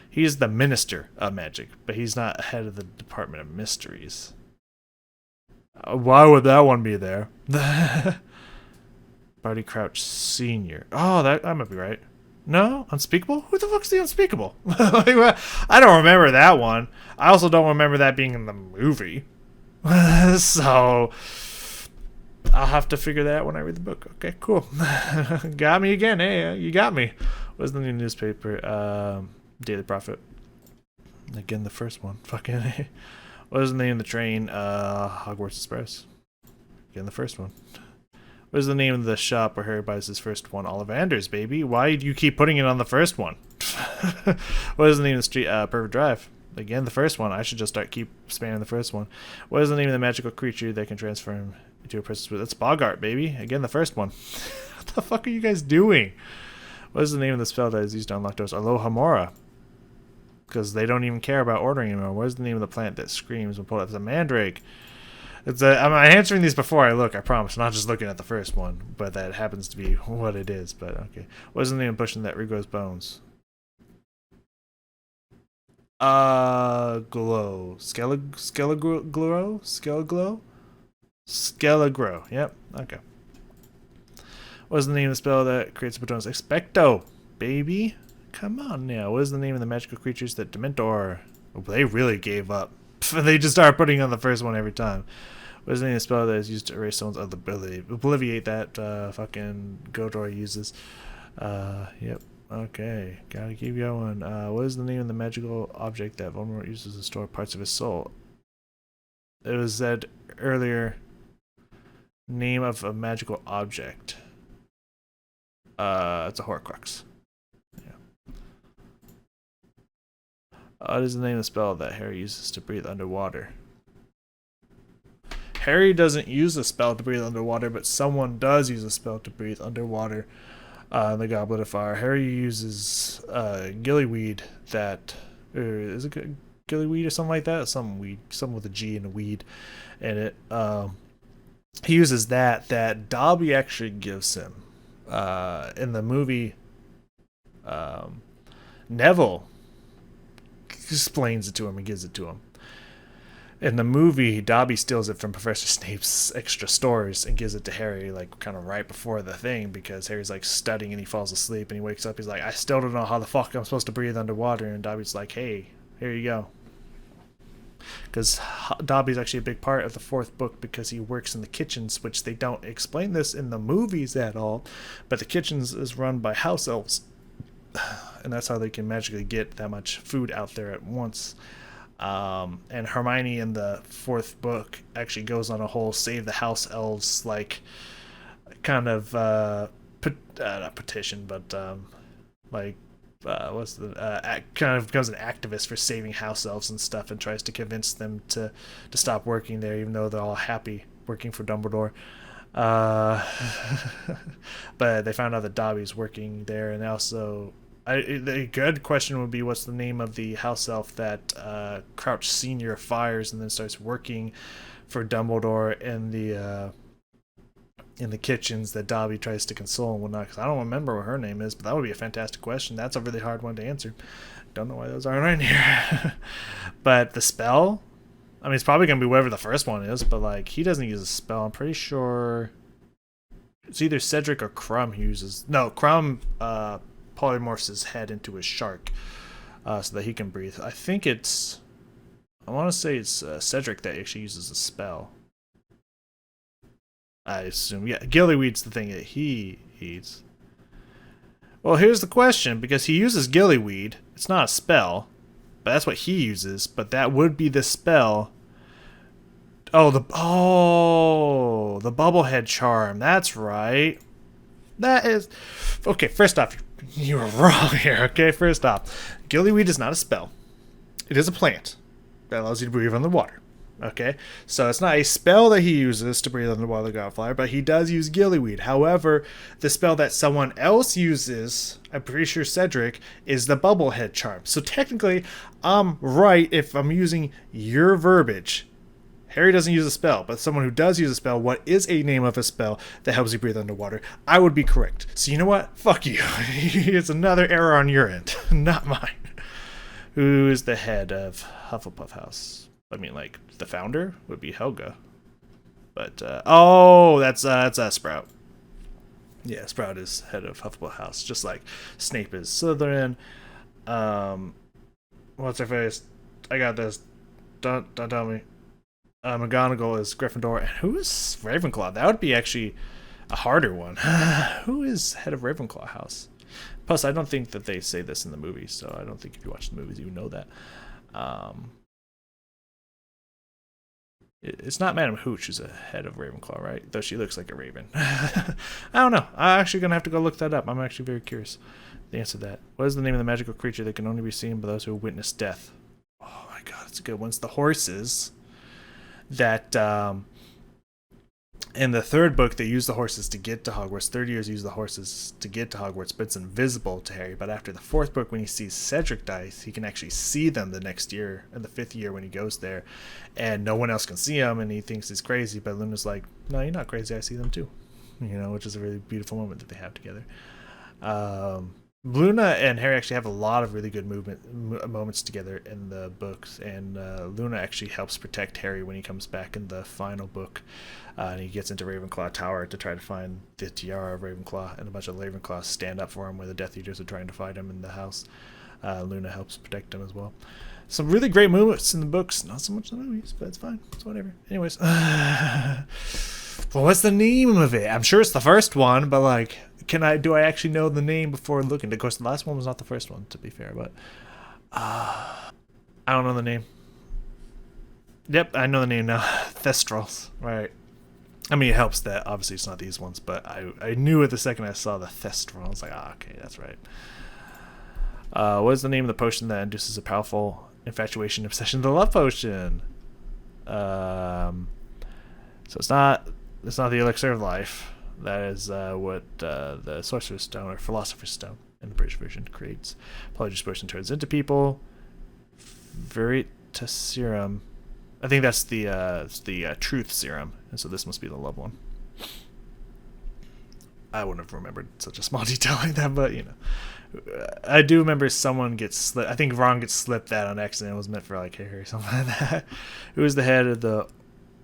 Speaker 1: He's the Minister of Magic, but he's not head of the Department of Mysteries. Why would that one be there? Barty Crouch Sr. Oh, that might be right. No? Unspeakable? Who the fuck's the Unspeakable? I don't remember that one. I also don't remember that being in the movie. So I'll have to figure that out when I read the book. Okay, cool. Got me again. Hey, you got me. What's the new newspaper? Daily Prophet. Again, the first one. Fucking. What is the name of the train? Hogwarts Express. Again, the first one. What is the name of the shop where Harry buys his first one? Ollivander's, baby. Why do you keep putting it on the first one? What is the name of the street? Perfect Drive. Again, the first one. I should just keep spamming the first one. What is the name of the magical creature that can transform into a person's with? That's Boggart, baby. Again, the first one. What the fuck are you guys doing? What is the name of the spell that is used to unlock doors? Alohomora. Because they don't even care about ordering anymore. What is the name of the plant that screams when pulled up? It's a mandrake. I'm answering these before I look, I promise. I'm not just looking at the first one, but that happens to be what it is. But okay. What is the name of bush that regrows bones? Glow. Skelegro. Yep. Okay. What is the name of the spell that creates a Patronus? Expecto, baby. Come on now. What is the name of the magical creatures that Dementor? Oh, they really gave up. They just started putting on the first one every time. What is the name of the spell that is used to erase someone's other ability? Obliviate that fucking Godor uses. Yep. Okay. Gotta keep going. What is the name of the magical object that Voldemort uses to store parts of his soul? It was said earlier. Name of a magical object. It's a Horcrux. What is the name of the spell that Harry uses to breathe underwater? Harry doesn't use a spell to breathe underwater, but someone does use a spell to breathe underwater in the Goblet of Fire. Harry uses gillyweed that... is it gillyweed or something like that? Some weed. Something with a G and a weed in it. He uses that Dobby actually gives him. In the movie, Neville explains it to him and gives it to him. In the movie, Dobby steals it from Professor Snape's extra stores and gives it to Harry, like, kind of right before the thing, because Harry's, like, studying and he falls asleep and he wakes up. He's like, I still don't know how the fuck I'm supposed to breathe underwater. And Dobby's like, hey, here you go. Because Dobby's actually a big part of the fourth book because he works in the kitchens, which they don't explain this in the movies at all. But the kitchens is run by house elves. and that's how they can magically get that much food out there at once. And Hermione in the fourth book actually goes on a whole save the house elves like kind of not petition, but like what's the kind of becomes an activist for saving house elves and stuff, and tries to convince them to stop working there, even though they're all happy working for Dumbledore. But they found out that Dobby's working there, and also the good question would be, what's the name of the house elf that Crouch Senior fires and then starts working for Dumbledore in the kitchens that Dobby tries to console and whatnot? Because I don't remember what her name is, but that would be a fantastic question. That's a really hard one to answer. Don't know why those aren't right here. But the spell, I mean, it's probably going to be whatever the first one is, but like, he doesn't use a spell. I'm pretty sure it's either Cedric or Crumb who uses. No, Crumb polymorphs his head into a shark so that he can breathe. I think it's. I want to say it's Cedric that actually uses a spell. I assume. Yeah, Gillyweed's the thing that he eats. Well, here's the question, because he uses Gillyweed. It's not a spell, but that's what he uses. But that would be the spell. Oh, the Bubblehead charm. That's right. That is okay. First off, you were wrong here. Okay, first off, Gillyweed is not a spell. It is a plant that allows you to breathe underwater. Okay, so it's not a spell that he uses to breathe underwater like Godfire, but he does use Gillyweed. However, the spell that someone else uses, I'm pretty sure Cedric, is the Bubblehead charm. So technically, I'm right if I'm using your verbiage. Harry doesn't use a spell, but someone who does use a spell, what is a name of a spell that helps you breathe underwater, I would be correct. So you know what? Fuck you. It's another error on your end, not mine. Who is the head of Hufflepuff House? I mean, like, the founder would be Helga. But, that's Sprout. Yeah, Sprout is head of Hufflepuff House, just like Snape is Slytherin. What's her face? I got this. Don't tell me. McGonagall is Gryffindor. And who is Ravenclaw? That would be actually a harder one. Who is head of Ravenclaw House? Plus, I don't think that they say this in the movies, so I don't think if you watch the movies you know that. It's not Madam Hooch who's a head of Ravenclaw, right? Though she looks like a raven. I don't know. I'm actually going to have to go look that up. I'm actually very curious the answer to that. What is the name of the magical creature that can only be seen by those who witness death? Oh my god, it's a good one. It's the horses that in the third book they use the horses to get to Hogwarts. Third years use the horses to get to Hogwarts, but it's invisible to Harry. But after the fourth book, when he sees Cedric die, he can actually see them the next year, in the fifth year when he goes there, and no one else can see them, and he thinks he's crazy. But Luna's like, no, you're not crazy, I see them too, which is a really beautiful moment that they have together. Luna and Harry actually have a lot of really good moments together in the books, and Luna actually helps protect Harry when he comes back in the final book, and he gets into Ravenclaw Tower to try to find the tiara of Ravenclaw, and a bunch of Ravenclaws stand up for him where the Death Eaters are trying to fight him in the house. Luna helps protect him as well. Some really great moments in the books, not so much in the movies, but it's fine. It's whatever. Anyways, well, what's the name of it? I'm sure it's the first one, but like, do I actually know the name before looking? Of course, the last one was not the first one, to be fair, but I don't know the name. Yep, I know the name now. Thestrals, right? I mean, it helps that obviously it's not these ones, but I knew it the second I saw the Thestral. I was like, okay, that's right. What is the name of the potion that induces a powerful infatuation, obsession? The love potion. So it's not the elixir of life. That is what the Sorcerer's Stone or Philosopher's Stone in the British version creates. Polyjuice potion turns into people. Veritas serum. I think that's the truth serum, and so this must be the love one. I wouldn't have remembered such a small detail like that, but I do remember someone gets slipped. I think Ron gets slipped that on accident. It was meant for like Harry or something like that. Who is the head of the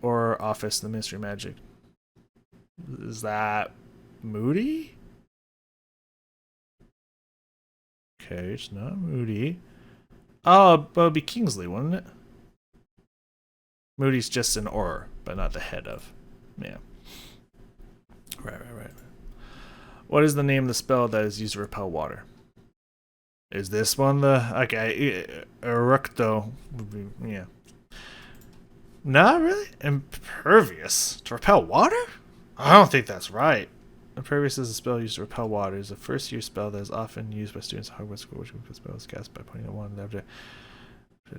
Speaker 1: Auror Office, the Ministry of Magic? Is that Moody? Okay, it's not Moody. Oh, it would be Kingsley, wouldn't it? Moody's just an Auror, but not the head of. Yeah. Right. What is the name of the spell that is used to repel water? Is this one the... Okay, eructo would be... Yeah. Not really? Impervious. To repel water? I don't think that's right. Impervious is a spell used to repel water. It's a first-year spell that is often used by students at Hogwarts School, which includes spells cast by pointing at one of the object.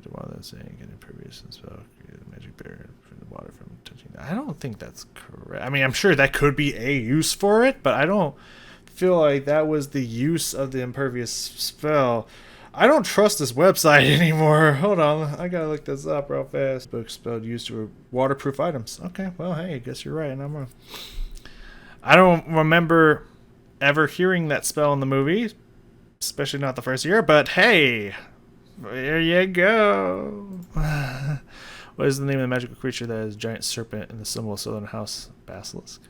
Speaker 1: While they're saying get impervious and spell create a magic barrier for the water from touching that. I don't think that's correct. I mean, I'm sure that could be a use for it, but I don't feel like that was the use of the impervious spell. I don't trust this website anymore. Hold on, I gotta look this up real fast. Book spelled used to waterproof items. Okay, well, hey, I guess you're right, and I'm wrong. I don't remember ever hearing that spell in the movie, especially not the first year, but hey, there you go. What is the name of the magical creature that is a giant serpent in the symbol of Southern House Basilisk?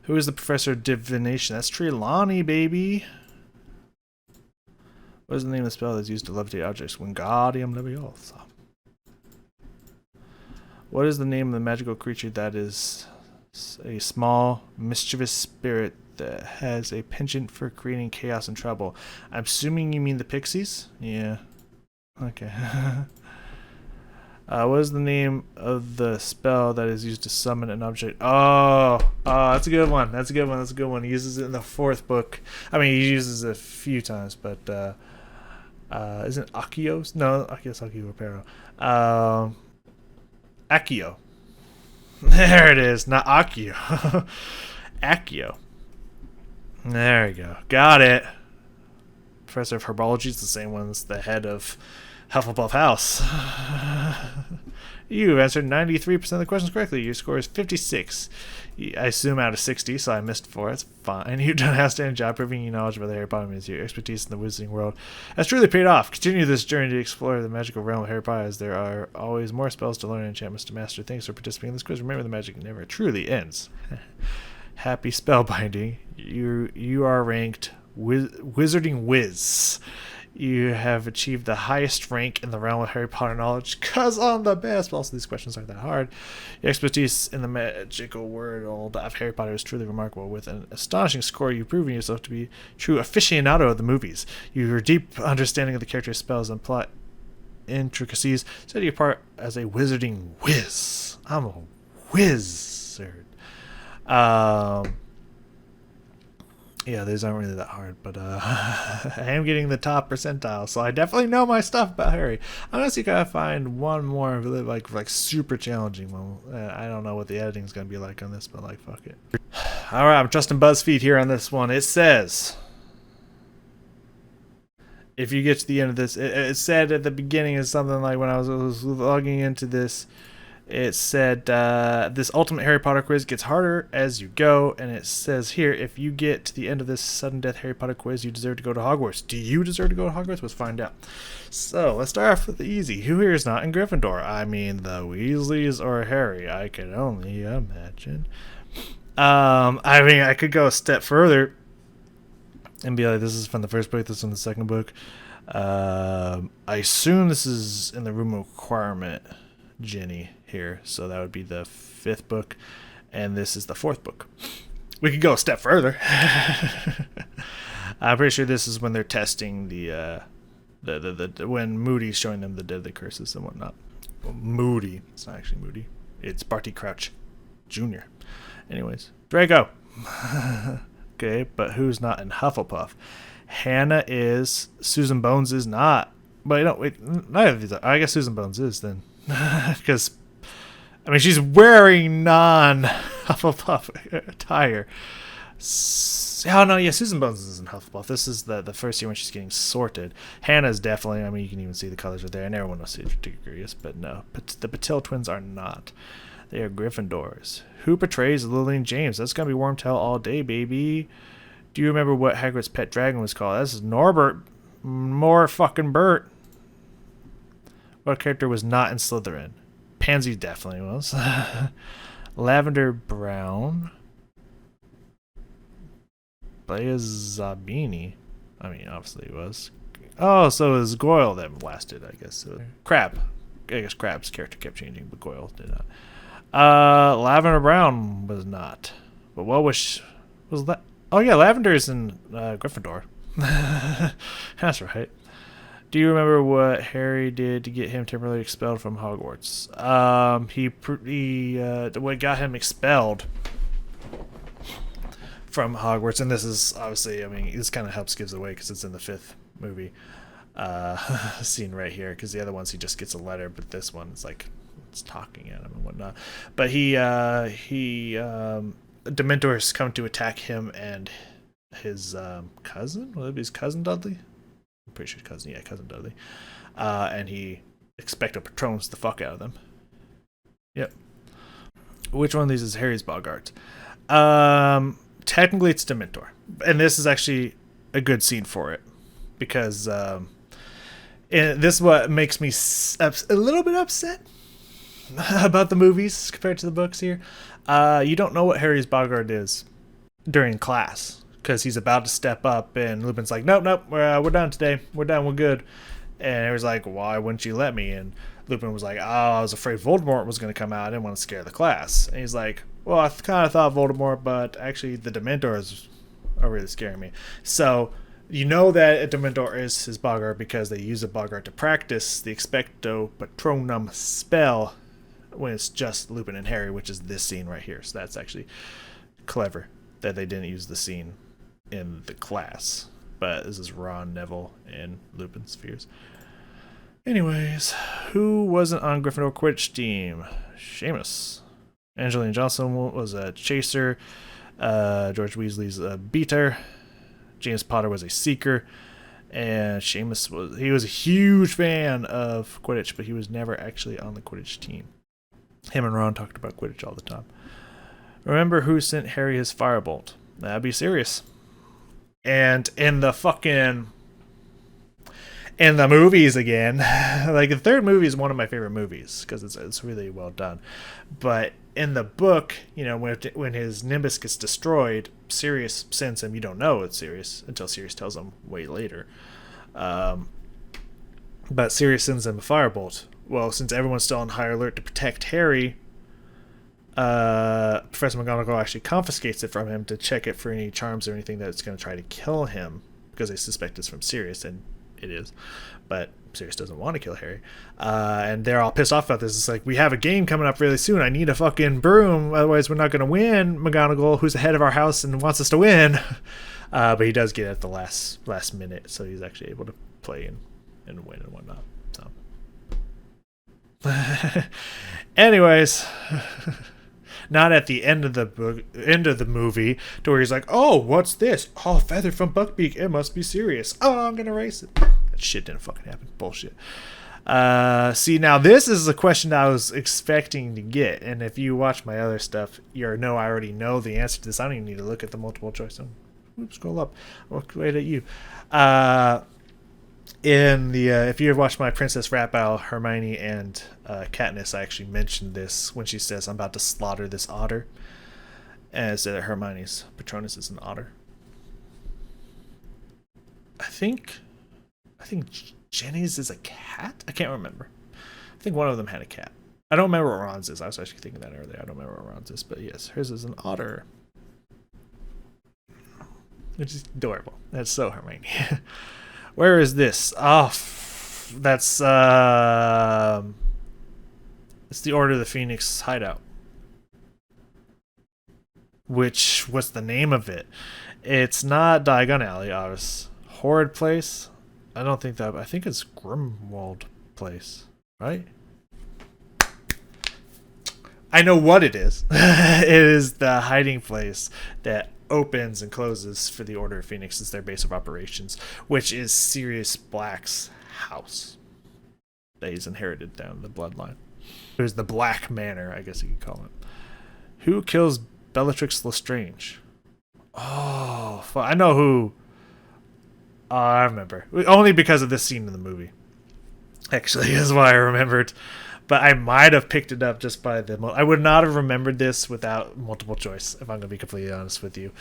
Speaker 1: Who is the professor of divination? That's Trelawney, baby. What is the name of the spell that's used to levitate objects? Wingardium Leviosa. What is the name of the magical creature that is a small, mischievous spirit that has a penchant for creating chaos and trouble? I'm assuming you mean the pixies? Yeah. Okay. What is the name of the spell that is used to summon an object? Oh, that's a good one. That's a good one. That's a good one. He uses it in the 4th book. I mean, he uses it a few times, but isn't Accio? No, Accio Reparo. Accio. There it is. Not Accio. Accio. There we go. Got it. Professor of Herbology is the same one as the head of Hufflepuff House. You answered 93% of the questions correctly. Your score is 56. I assume out of 60, so I missed 4. It's fine. You've done an outstanding job proving your knowledge about the Harry Potter movies. Your expertise in the wizarding world has truly paid off. Continue this journey to explore the magical realm of Harry Potter, as there are always more spells to learn and enchantments to master. Thanks for participating in this quiz. Remember, the magic never truly ends. Happy spellbinding. You are ranked Wizarding Whiz. You have achieved the highest rank in the realm of Harry Potter knowledge, because I'm the best. But also, these questions aren't that hard. Your expertise in the magical world of Harry Potter is truly remarkable. With an astonishing score, you've proven yourself to be true aficionado of the movies. Your deep understanding of the character's spells and plot intricacies set you apart as a wizarding whiz. I'm a wizard. Yeah, these aren't really that hard, but I am getting the top percentile, so I definitely know my stuff about Harry. Unless you gotta find one more like super challenging one. I don't know what the editing's gonna be like on this, but like fuck it. All right, I'm trusting BuzzFeed here on this one. It says, if you get to the end of this, it said at the beginning is something like when I was logging into this. It said, this Ultimate Harry Potter quiz gets harder as you go, and it says here, if you get to the end of this sudden death Harry Potter quiz, you deserve to go to Hogwarts. Do you deserve to go to Hogwarts? Let's find out. So, let's start off with the easy. Who here is not in Gryffindor? I mean, the Weasleys or Harry? I can only imagine. I mean, I could go a step further and be like, this is from the first book, this is from the second book. I assume this is in the room of requirement, Ginny here, so that would be the 5th book, and this is the 4th book. We could go a step further. I'm pretty sure this is when they're testing the when Moody's showing them the deadly curses and whatnot. Well, Moody, it's not actually Moody, it's Barty Crouch Jr. Anyways, Draco. Okay, but who's not in Hufflepuff? Hannah is. Susan Bones is not. But wait, neither of these are. I guess Susan Bones is then. Because, I mean, she's wearing non-Hufflepuff attire. Oh, no, yeah, Susan Bones is in Hufflepuff. This is the first year when she's getting sorted. Hannah's definitely, I mean, you can even see the colors are there, and everyone knows Cedric, but no. But the Patil twins are not. They are Gryffindors. Who portrays Lillian James? That's going to be Wormtail all day, baby. Do you remember what Hagrid's pet dragon was called? This is Norbert. More fucking Bert. What character was not in Slytherin? Pansy definitely was. Lavender Brown. Bea Zabini. I mean, obviously it was. Oh, so it was Goyle that lasted, I guess. So, Crab. I guess Crab's character kept changing, but Goyle did not. Lavender Brown was not. But what was that? Oh yeah, Lavender is in Gryffindor. That's right. Do you remember what Harry did to get him temporarily expelled from Hogwarts? What got him expelled from Hogwarts, and this is obviously, I mean, this kind of helps gives away because it's in the fifth movie scene right here. Because the other ones he just gets a letter, but this one is like it's talking at him and whatnot. But Dementors come to attack him and his cousin. Will it be his cousin Dudley? I'm pretty sure cousin. Yeah, cousin Dudley. And he Expecto Patrons the fuck out of them. Yep. Which one of these is Harry's Bogart? Technically it's Dementor, and this is actually a good scene for it because this is what makes me a little bit upset about the movies compared to the books here. You don't know what Harry's Bogart is during class because he's about to step up, and Lupin's like, nope, we're done today. We're done. We're good. And Harry's like, why wouldn't you let me? And Lupin was like, oh, I was afraid Voldemort was going to come out. I didn't want to scare the class. And he's like, well, I kind of thought Voldemort, but actually the Dementors are really scaring me. So you know that a Dementor is his Bogart because they use a Bogart to practice the Expecto Patronum spell when it's just Lupin and Harry, which is this scene right here. So that's actually clever that they didn't use the scene in the class. But this is Ron, Neville, and Lupin's fears. Anyways, who wasn't on Gryffindor Quidditch team? Seamus. Angelina Johnson was a chaser. George Weasley's a beater. James Potter was a seeker. And Seamus was a huge fan of Quidditch, but he was never actually on the Quidditch team. Him and Ron talked about Quidditch all the time. Remember who sent Harry his firebolt? That'd be Sirius. And in the movies again, like the third movie is one of my favorite movies because it's really well done. But in the book, you know, when his Nimbus gets destroyed, Sirius sends him. You don't know it's Sirius until Sirius tells him way later. But Sirius sends him a firebolt. Well, since everyone's still on high alert to protect Harry, Professor McGonagall actually confiscates it from him to check it for any charms or anything that's going to try to kill him because they suspect it's from Sirius, and it is. But Sirius doesn't want to kill Harry. And they're all pissed off about this. It's like, we have a game coming up really soon. I need a fucking broom. Otherwise, we're not going to win. McGonagall, who's the head of our house and wants us to win. But he does get it at the last minute. So he's actually able to play and win and whatnot. So, anyways, not at the end of the movie to where he's like, oh, what's this? Oh, feather from Buckbeak. It must be serious. Oh, I'm gonna erase it. That shit didn't fucking happen. Bullshit. See, now this is a question that I was expecting to get, and if you watch my other stuff, I already know the answer to this. I don't even need to look at the multiple choice. Oops, scroll up. I'll look right at you. If you ever watched my Princess Rap Battle, Hermione and Katniss, I actually mentioned this when she says, I'm about to slaughter this otter. And I said that Hermione's Patronus is an otter. I think Jenny's is a cat? I can't remember. I think one of them had a cat. I don't remember what Ron's is. I was actually thinking that earlier. I don't remember what Ron's is, but yes, hers is an otter. Which is adorable. That's so Hermione. Where is this? Oh, that's it's the Order of the Phoenix hideout. What's the name of it? It's not Diagon Alley, obviously. Horrid Place? I don't think that. I think it's Grimwald Place, right? I know what it is. It is the hiding place that opens and closes for the Order of Phoenix. It's their base of operations, which is Sirius Black's house that he's inherited down the bloodline. There's the Black Manor, I guess you could call it. Who kills Bellatrix Lestrange? Oh, I know who. Oh, I remember. Only because of this scene in the movie. Actually, is why I remembered. But I might have picked it up just by I would not have remembered this without multiple choice, if I'm going to be completely honest with you.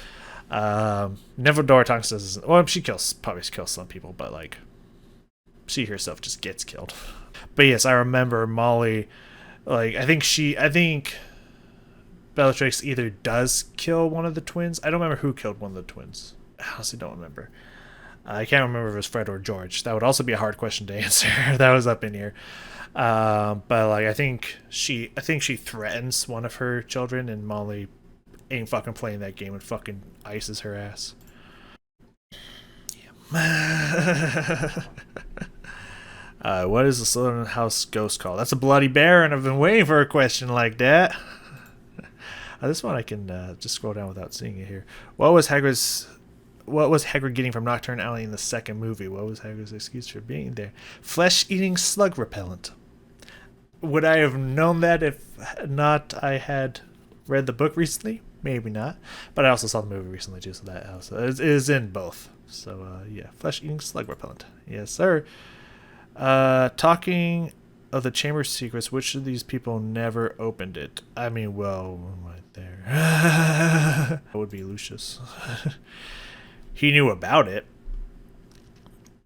Speaker 1: Neville Tonks doesn't. Well, she probably kills some people, but like, she herself just gets killed. But yes, I remember Molly. Like, I think Bellatrix either does kill one of the twins. I don't remember who killed one of the twins. I honestly don't remember. I can't remember if it was Fred or George. That would also be a hard question to answer. That was up in here. But like, I think she threatens one of her children, and Molly ain't fucking playing that game and fucking ices her ass. Yeah. What is the Slytherin house ghost called? That's a bloody bear, and I've been waiting for a question like that. This one I can just scroll down without seeing it here. What was Hagrid getting from Nocturne Alley in the second movie? What was Hagrid's excuse for being there? Flesh-eating slug repellent. Would I have known that if not I had read the book recently? Maybe not. But I also saw the movie recently too, so that also is in both. So yeah, flesh-eating slug repellent. Yes, sir. Talking of the Chamber of Secrets, which of these people never opened it? I mean, well, right there. That would be Lucius. He knew about it.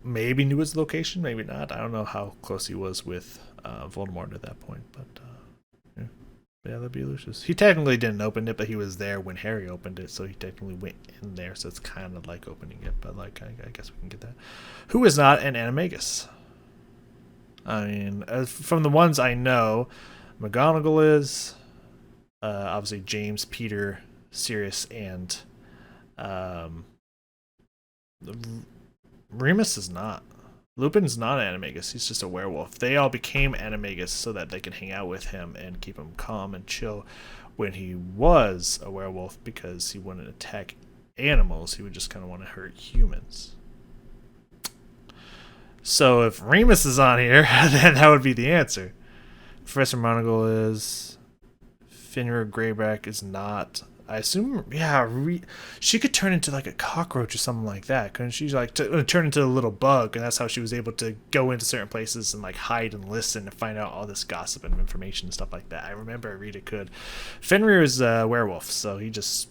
Speaker 1: Maybe knew its location, maybe not. I don't know how close he was with Voldemort at that point, but yeah, that'd be Lucius. He technically didn't open it, but he was there when Harry opened it, so he technically went in there, so it's kind of like opening it, but like, I guess we can get that. Who is not an animagus? I mean, from the ones I know, McGonagall is, obviously James, Peter, Sirius, and Remus is not. Lupin's not an animagus. He's just a werewolf. They all became animagus so that they can hang out with him and keep him calm and chill when he was a werewolf, because he wouldn't attack animals. He would just kind of want to hurt humans. So if Remus is on here, then that would be the answer. Professor McGonagall is. Fenrir Greyback is not. I assume, yeah, she could turn into like a cockroach or something like that. Couldn't she? Like turn into a little bug, and that's how she was able to go into certain places and like hide and listen and find out all this gossip and information and stuff like that. I remember Rita could. Fenrir is a werewolf, so it's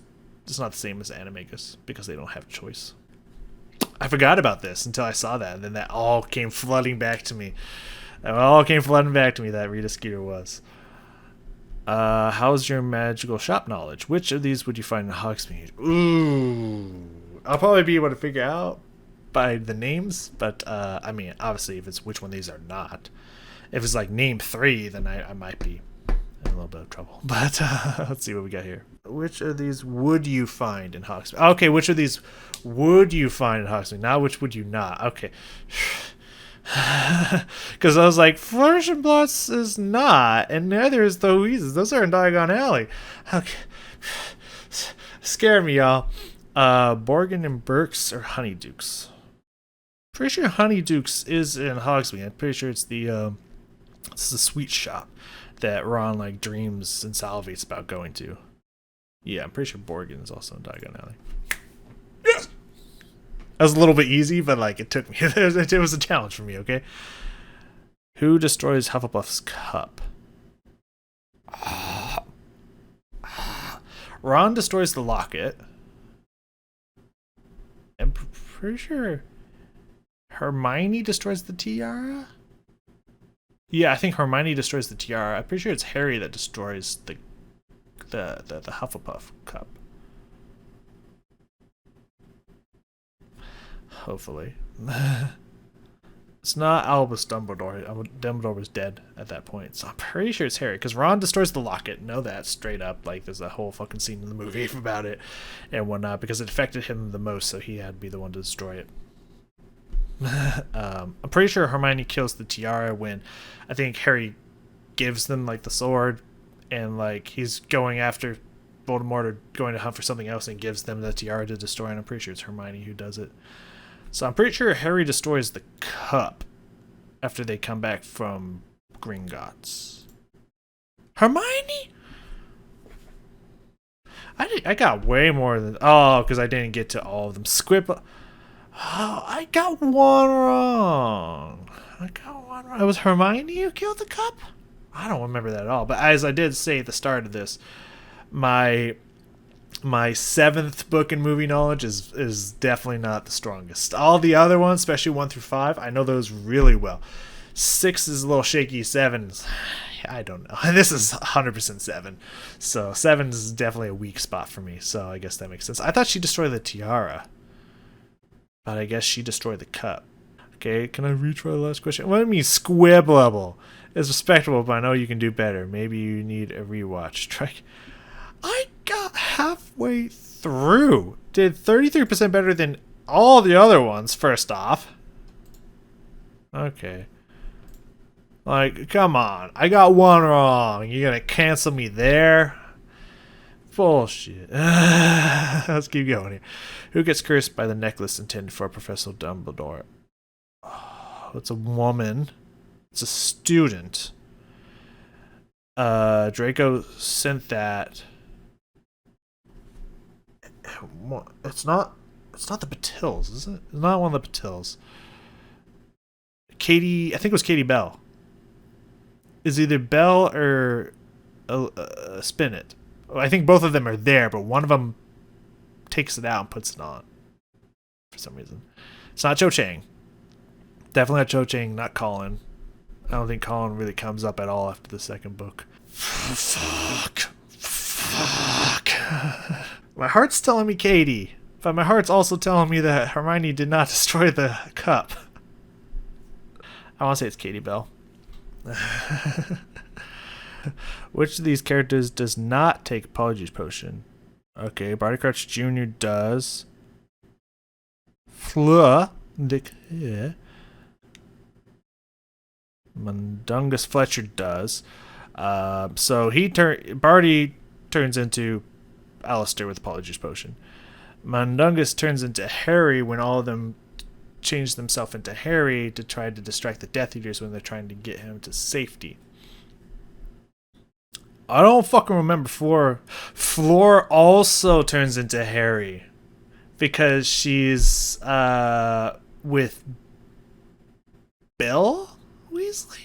Speaker 1: not the same as animagus because they don't have a choice. I forgot about this until I saw that, and then that all came flooding back to me. That Rita Skeeter was. How's your magical shop knowledge? Which of these would you find in Hogsmeade? Ooh, I'll probably be able to figure out by the names, but I mean, obviously, if it's which one of these are not. If it's like name 3, then I might be in a little bit of trouble. But let's see what we got here. Which of these would you find in Hogsmeade? Okay, which of these would you find in Hogsmeade? Now, which would you not? Okay. Because I was like, Flourish and Blotts is not, and neither is the Louises. Those are in Diagon Alley. Okay. Scare me, y'all. Borgin and Burks or Honeydukes? Pretty sure Honeydukes is in Hogsmeade. I'm pretty sure it's the sweet shop that Ron like dreams and salivates about going to. Yeah, I'm pretty sure Borgin is also in Diagon Alley. Yes! That was a little bit easy, but like it took me. It was a challenge for me, okay? Who destroys Hufflepuff's cup? Ron destroys the locket. I'm pretty sure Hermione destroys the tiara? Yeah, I think Hermione destroys the tiara. I'm pretty sure it's Harry that destroys the Hufflepuff cup. Hopefully. It's not Albus Dumbledore. Dumbledore was dead at that point, so I'm pretty sure it's Harry, because Ron destroys the locket. Know that straight up. Like, there's a whole fucking scene in the movie about it and whatnot, because it affected him the most, so he had to be the one to destroy it. I'm pretty sure Hermione kills the tiara when I think Harry gives them like the sword, and like he's going after Voldemort or going to hunt for something else and gives them the tiara to destroy, and I'm pretty sure it's Hermione who does it. So I'm pretty sure Harry destroys the cup after they come back from Gringotts. Hermione? I got way more than... Oh, because I didn't get to all of them. Oh, I got one wrong. It was Hermione who killed the cup? I don't remember that at all. But as I did say at the start of this, my 7th book in movie knowledge is definitely not the strongest. All the other ones, especially 1 through 5, I know those really well. 6 is a little shaky. 7 is, I don't know. This is 100% 7. So 7 is definitely a weak spot for me. So I guess that makes sense. I thought she destroyed the tiara. But I guess she destroyed the cup. Okay, can I retry the last question? What do you mean squib level? It's respectable, but I know you can do better. Maybe you need a rewatch. Try. I got halfway through. Did 33% better than all the other ones, first off. Okay. Like, come on. I got one wrong. You're gonna cancel me there? Bullshit. Let's keep going here. Who gets cursed by the necklace intended for Professor Dumbledore? Oh, it's a woman. It's a student. Draco sent that. It's not the Patils, is it? It's not one of the Patils. Katie, I think it was Katie Bell. Is either Bell or Spinnet. I think both of them are there, but one of them takes it out and puts it on for some reason. It's not Cho Chang. Definitely not Cho Chang, not Colin. I don't think Colin really comes up at all after the second book. Fuck. My heart's telling me Katie, but my heart's also telling me that Hermione did not destroy the cup. I want to say it's Katie Bell. Which of these characters does not take Apologies Potion? Okay, Barty Crouch Jr. does. Fleur. Mundungus Fletcher does. So Barty turns into Alistair with Apologies Potion. Mundungus turns into Harry when all of them change themselves into Harry to try to distract the Death Eaters when they're trying to get him to safety. I don't fucking remember Fleur. Fleur also turns into Harry because she's with Bill Weasley?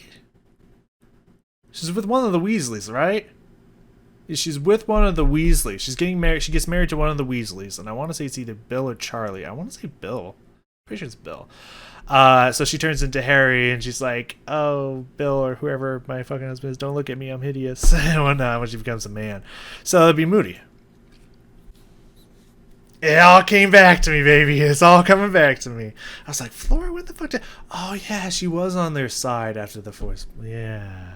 Speaker 1: She's with one of the Weasleys, right? She's with one of the Weasleys. She's getting married. She gets married to one of the Weasleys, and I want to say it's either Bill or Charlie. I want to say Bill. Pretty sure it's Bill. So she turns into Harry, and she's like, "Oh, Bill or whoever my fucking husband is, don't look at me. I'm hideous." And whatnot when she becomes a man. So it'd be Moody. It all came back to me, baby. It's all coming back to me. I was like, Flora, what the fuck? Oh yeah, she was on their side after the Force. Yeah.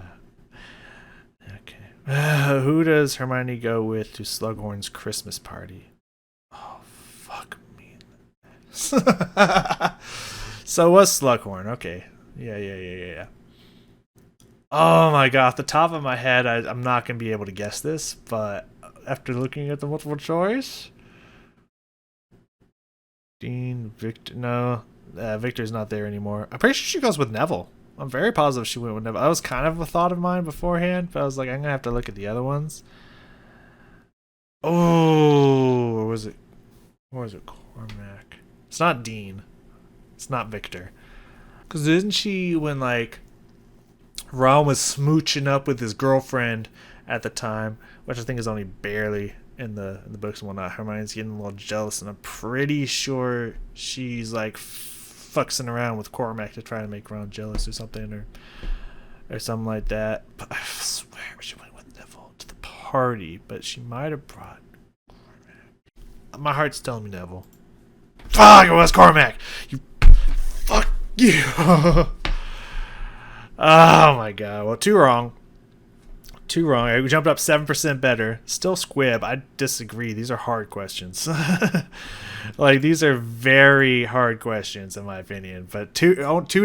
Speaker 1: Okay. Who does Hermione go with to Slughorn's Christmas party? Oh, fuck me. So was Slughorn. Okay. Yeah. Oh my god, off the top of my head, I'm not going to be able to guess this, but after looking at the multiple choice... Dean, Victor, no. Victor's not there anymore. I'm pretty sure she goes with Neville. I'm very positive she went with Neville. That was kind of a thought of mine beforehand, but I was like, I'm going to have to look at the other ones. Oh, or was it Cormac? It's not Dean. It's not Victor. Because isn't she when, like, Ron was smooching up with his girlfriend at the time, which I think is only barely in the books and whatnot. Hermione's getting a little jealous, and I'm pretty sure she's, like, fucksing around with Cormac to try to make Ron jealous or something, or something like that. But I swear she went with Neville to the party, but she might have brought Cormac. My heart's telling me Neville. Fuck, it was Cormac! Fuck you! Oh my god. Well, two wrong. I jumped up 7% better. Still squib. I disagree. These are hard questions. Like, these are very hard questions in my opinion. But two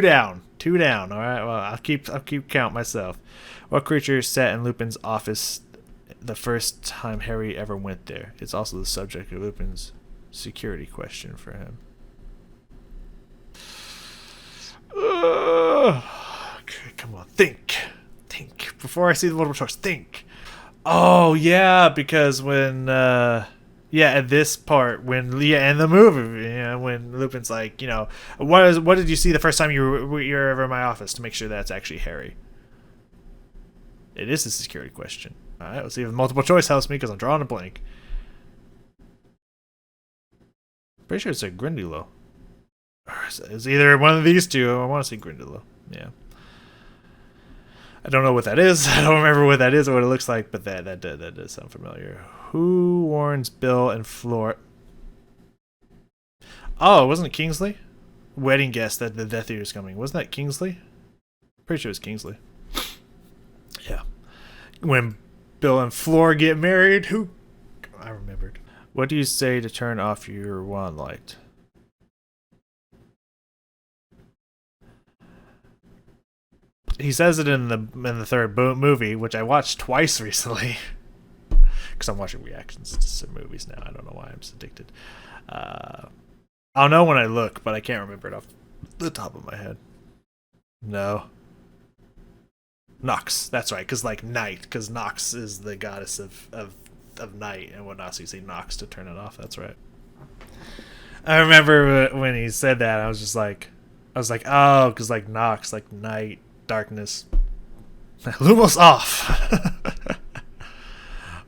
Speaker 1: down. All right. Well, I'll keep count myself. What creature sat in Lupin's office the first time Harry ever went there? It's also the subject of Lupin's security question for him. Okay, come on, think before I see the multiple choice. Think. Oh yeah, because when at this part when in the movie, when Lupin's like, what did you see the first time you were ever in my office, to make sure that's actually Harry. It is a security question. All right, let's see if the multiple choice helps me because I'm drawing a blank. Pretty sure it's a Grindylow. It's either one of these two. I want to say Grindylow. Yeah. I don't know what that is. I don't remember what that is or what it looks like, but that does sound familiar. Who warns Bill and Floor? Oh, wasn't it Kingsley? Wedding guest that the Death Eater is coming. Wasn't that Kingsley? Pretty sure it was Kingsley. Yeah. When Bill and Floor get married, who? I remembered. What do you say to turn off your wand light? He says it in the third movie, which I watched twice recently. Because I'm watching reactions to some movies now. I don't know why I'm so addicted. I'll know when I look, but I can't remember it off the top of my head. No. Nox. That's right, because like night, because Nox is the goddess of night and whatnot, so you say Nox to turn it off. That's right. I remember when he said that, I was like, oh, because like Nox, like night, darkness. Lumos off.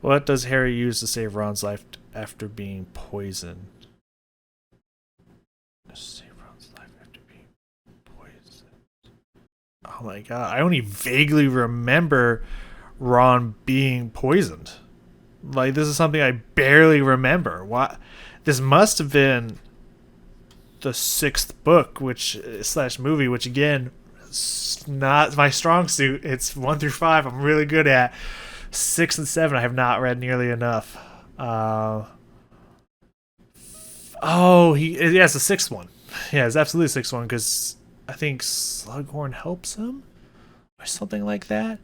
Speaker 1: What does Harry use to save Ron's life after being poisoned? Save Ron's life after being poisoned. Oh my god, I only vaguely remember Ron being poisoned. Like, this is something I barely remember. What? This must have been the 6th book, which / movie, which again, is not my strong suit. It's 1 through 5. I'm really good at. 6 and 7, I have not read nearly enough. Oh, it's the 6th one. Yeah, it's absolutely the 6th one because I think Slughorn helps him or something like that.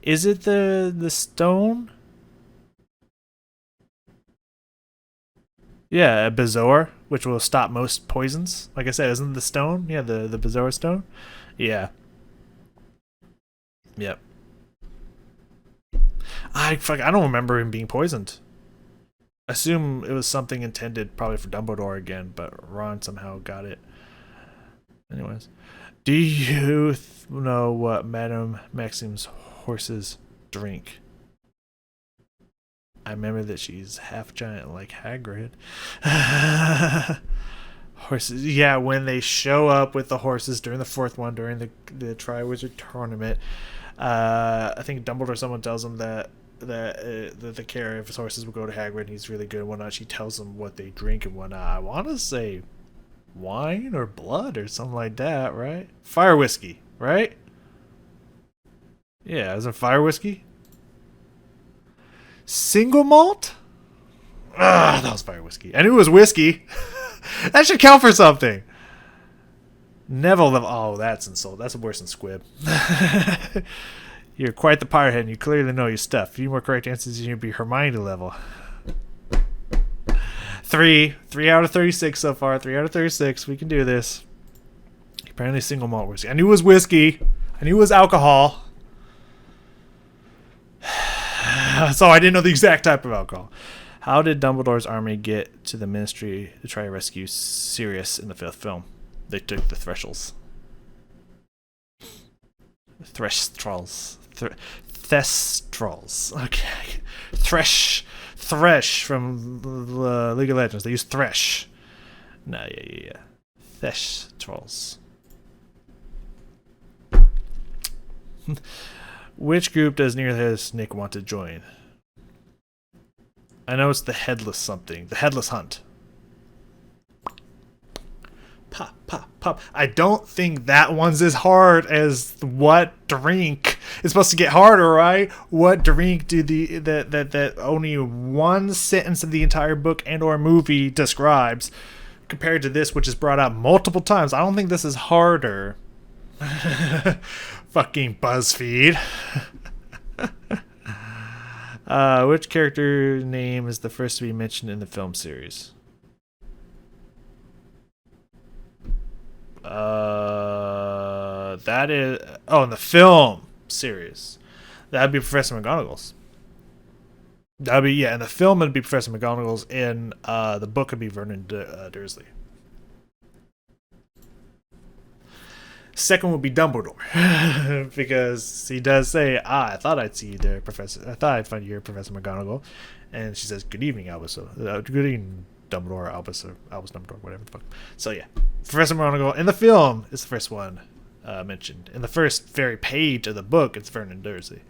Speaker 1: Is it the stone? Yeah, a Bezoar, which will stop most poisons. Like I said, isn't the stone? Yeah, the Bezoar stone. Yeah. Yep. I don't remember him being poisoned. I assume it was something intended probably for Dumbledore again, but Ron somehow got it. Anyways, do you know what Madame Maxim's horses drink? I remember that she's half giant like Hagrid. Horses, yeah, when they show up with the horses during the 4th one, during the Triwizard Tournament, I think Dumbledore or someone tells him that the care of his horses will go to Hagrid and he's really good and whatnot. She tells him what they drink and whatnot. I want to say wine or blood or something like that, right? Fire whiskey, right? Yeah, isn't fire whiskey? Single malt? Ah, that was fire whiskey. I knew it was whiskey. That should count for something. Neville, oh, that's insult. That's worse than Squib. You're quite the pirate head and you clearly know your stuff. A few more correct answers and you'd be Hermione level. 3 out of 36 so far. 3 out of 36. We can do this. Apparently single malt whiskey. I knew it was whiskey. I knew it was alcohol. So I didn't know the exact type of alcohol. How did Dumbledore's army get to the Ministry to try to rescue Sirius in the 5th film? They took the Thresholds. Thestrals. Okay. Thresh from League of Legends. They use Thresh. No, yeah. Thestrals. Which group does Nearest Nick want to join? I know it's the Headless something. The Headless Hunt. Pop. I don't think that one's as hard as what drink. It's supposed to get harder, right? What drink do that only one sentence of the entire book and or movie describes compared to this, which is brought out multiple times. I don't think this is harder. Fucking BuzzFeed. Which character name is the first to be mentioned in the film series? That is... Oh, in the film series. That'd be Professor McGonagall's. That'd be... Yeah, in the film it'd be Professor McGonagall's. In the book it'd be Vernon Dursley. Second would be Dumbledore. Because he does say, I thought I'd see you there, Professor. I thought I'd find you here, Professor McGonagall. And she says, good evening, Albus. Good evening, Dumbledore, Albus Dumbledore, whatever the fuck. So yeah, Professor McGonagall in the film is the first one mentioned. In the first very page of the book, it's Vernon Dursley.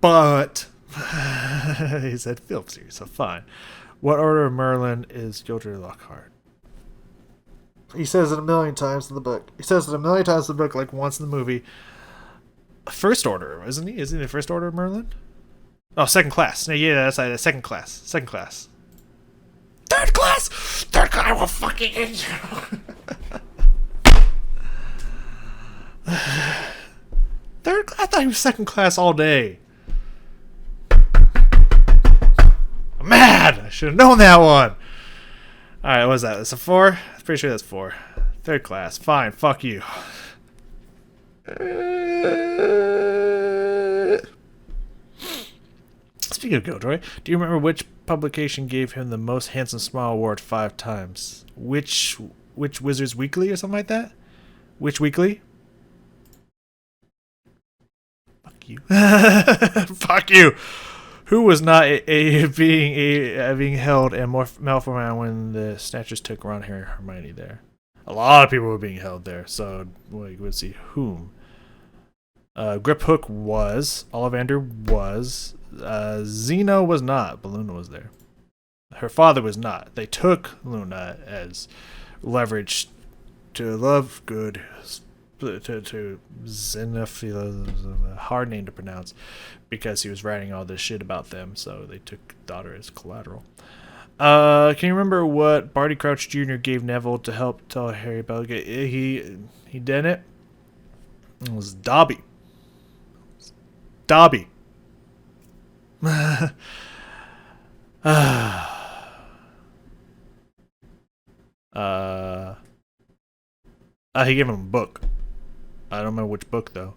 Speaker 1: But he said film series, so fine. What order of Merlin is Gilderoy Lockhart? He says it a million times in the book. He says it a million times in the book, like once in the movie. First order, isn't he? Isn't he the first order of Merlin? Oh, second class. No, yeah, that's like second class. Second class. Third class! Third class, I will fucking end you. Third class? I thought he was second class all day. I'm mad! I should have known that one. Alright, what was that? That's a 4? I'm pretty sure that's 4. Third class. Fine, fuck you. Speaking of Gilderoy, do you remember which publication gave him the Most Handsome Smile award 5 times? Which Wizards Weekly or something like that? Which weekly? Fuck you. Fuck you. Who was not being held and Malfoy when the Snatchers took Ron, Harry, and Hermione there? A lot of people were being held there, so let's see whom. Grip Hook was. Ollivander was. Zeno was not, but Luna was there. Her father was not. They took Luna as leverage to love good. To Xenophila, a hard name to pronounce, because he was writing all this shit about them, so they took daughter as collateral. Can you remember what Barty Crouch Jr. gave Neville to help tell Harry about it? He did it. It was Dobby. Dobby. He gave him a book. I don't remember which book though.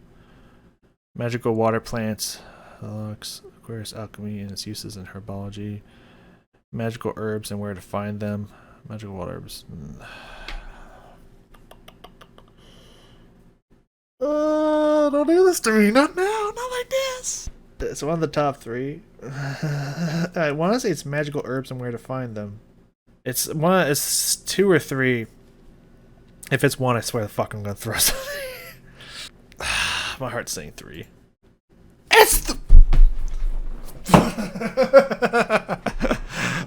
Speaker 1: Magical water plants, Aquarius alchemy and its uses in herbology. Magical herbs and where to find them. Magical water herbs. Don't do this to me. Not now. Not like this. It's one of the top 3. I want to say it's magical herbs and where to find them. It's 2 or 3. If it's 1, I swear the fuck I'm gonna throw something. My heart's saying 3. It's the.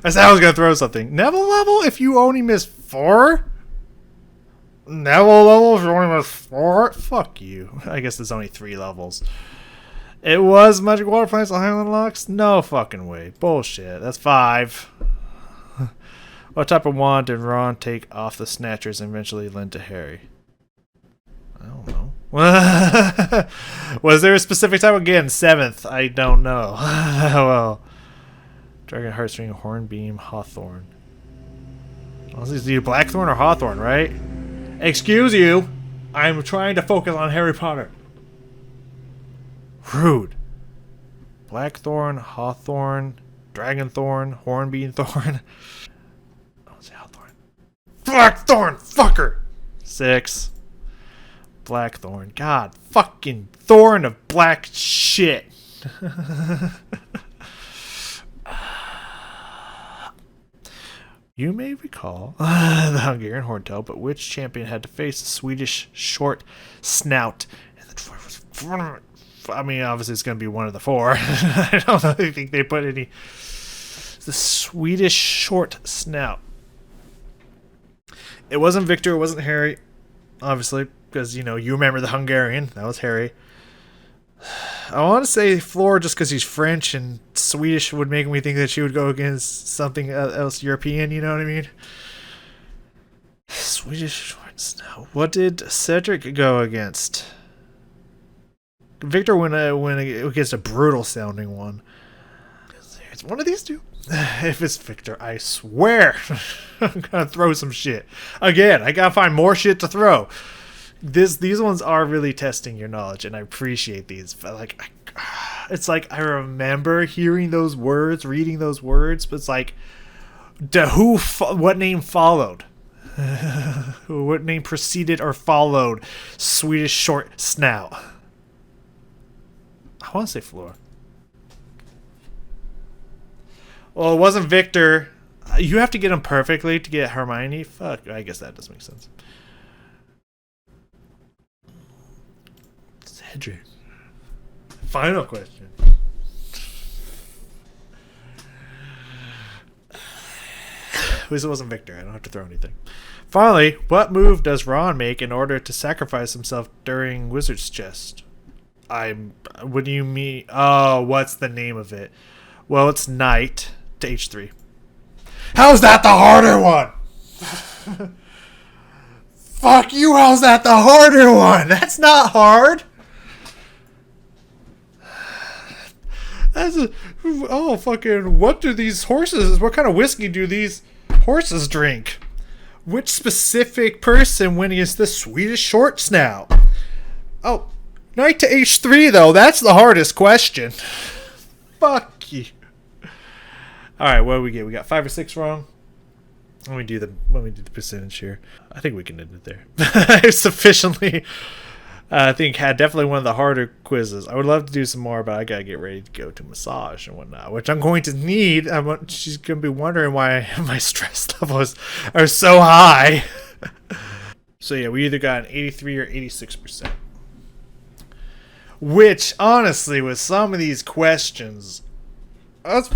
Speaker 1: I said I was gonna throw something. Neville level if you only miss 4? Neville level if you only miss 4? Fuck you. I guess there's only 3 levels. It was Magic Water Plants on Highland Locks? No fucking way. Bullshit. That's 5. What type of wand did Ron take off the Snatchers and eventually lend to Harry? I don't know. Was there a specific type? Again, 7th. I don't know. Well. Dragon Heartstring, Hornbeam, Hawthorn. Is it Blackthorn or Hawthorn, right? Excuse you. I'm trying to focus on Harry Potter. Rude. Blackthorn, Hawthorn, Dragonthorn, Hornbeam Thorn. I don't say Hawthorn. Blackthorn, fucker. 6. Blackthorn. God, fucking thorn of black shit. You may recall the Hungarian Horntail, but which champion had to face the Swedish short snout? And the dwarf was. I mean, obviously it's going to be one of the 4. I don't think they put any. The Swedish short snout. It wasn't Victor. It wasn't Harry. Obviously, because, you know, you remember the Hungarian. That was Harry. I want to say Floor just because he's French, and Swedish would make me think that she would go against something else European, you know what I mean? Swedish short snout. What did Cedric go against? Victor went against a brutal sounding one. It's one of these two. If it's Victor, I swear I'm gonna throw some shit. Again, I gotta find more shit to throw. These ones are really testing your knowledge, and I appreciate these. But like, it's like I remember hearing those words, reading those words, but it's like, what name followed? What name preceded or followed Swedish short snout? I want to say Flora. Well, it wasn't Victor. You have to get him perfectly to get Hermione. Fuck, I guess that does make sense. Cedric. Final question. At least it wasn't Victor. I don't have to throw anything. Finally, what move does Ron make in order to sacrifice himself during Wizard's Chest? What do you mean? Oh, what's the name of it? Well, it's Knight to H3. How's that the harder one? Fuck you, how's that the harder one? That's not hard. Fucking, what do these horses, what kind of whiskey do these horses drink? Which specific person winning is the Swedish short snout? Oh, Knight to H3 though, that's the hardest question. Fuck you. Alright, what do we get? We got 5 or 6 wrong. Let me do the percentage here. I think we can end it there. Sufficiently, I think had definitely one of the harder quizzes. I would love to do some more, but I gotta get ready to go to massage and whatnot, which I'm going to need. She's gonna be wondering why my stress levels are so high. So yeah, we either got an 83 or 86%. Which, honestly, with some of these questions, that's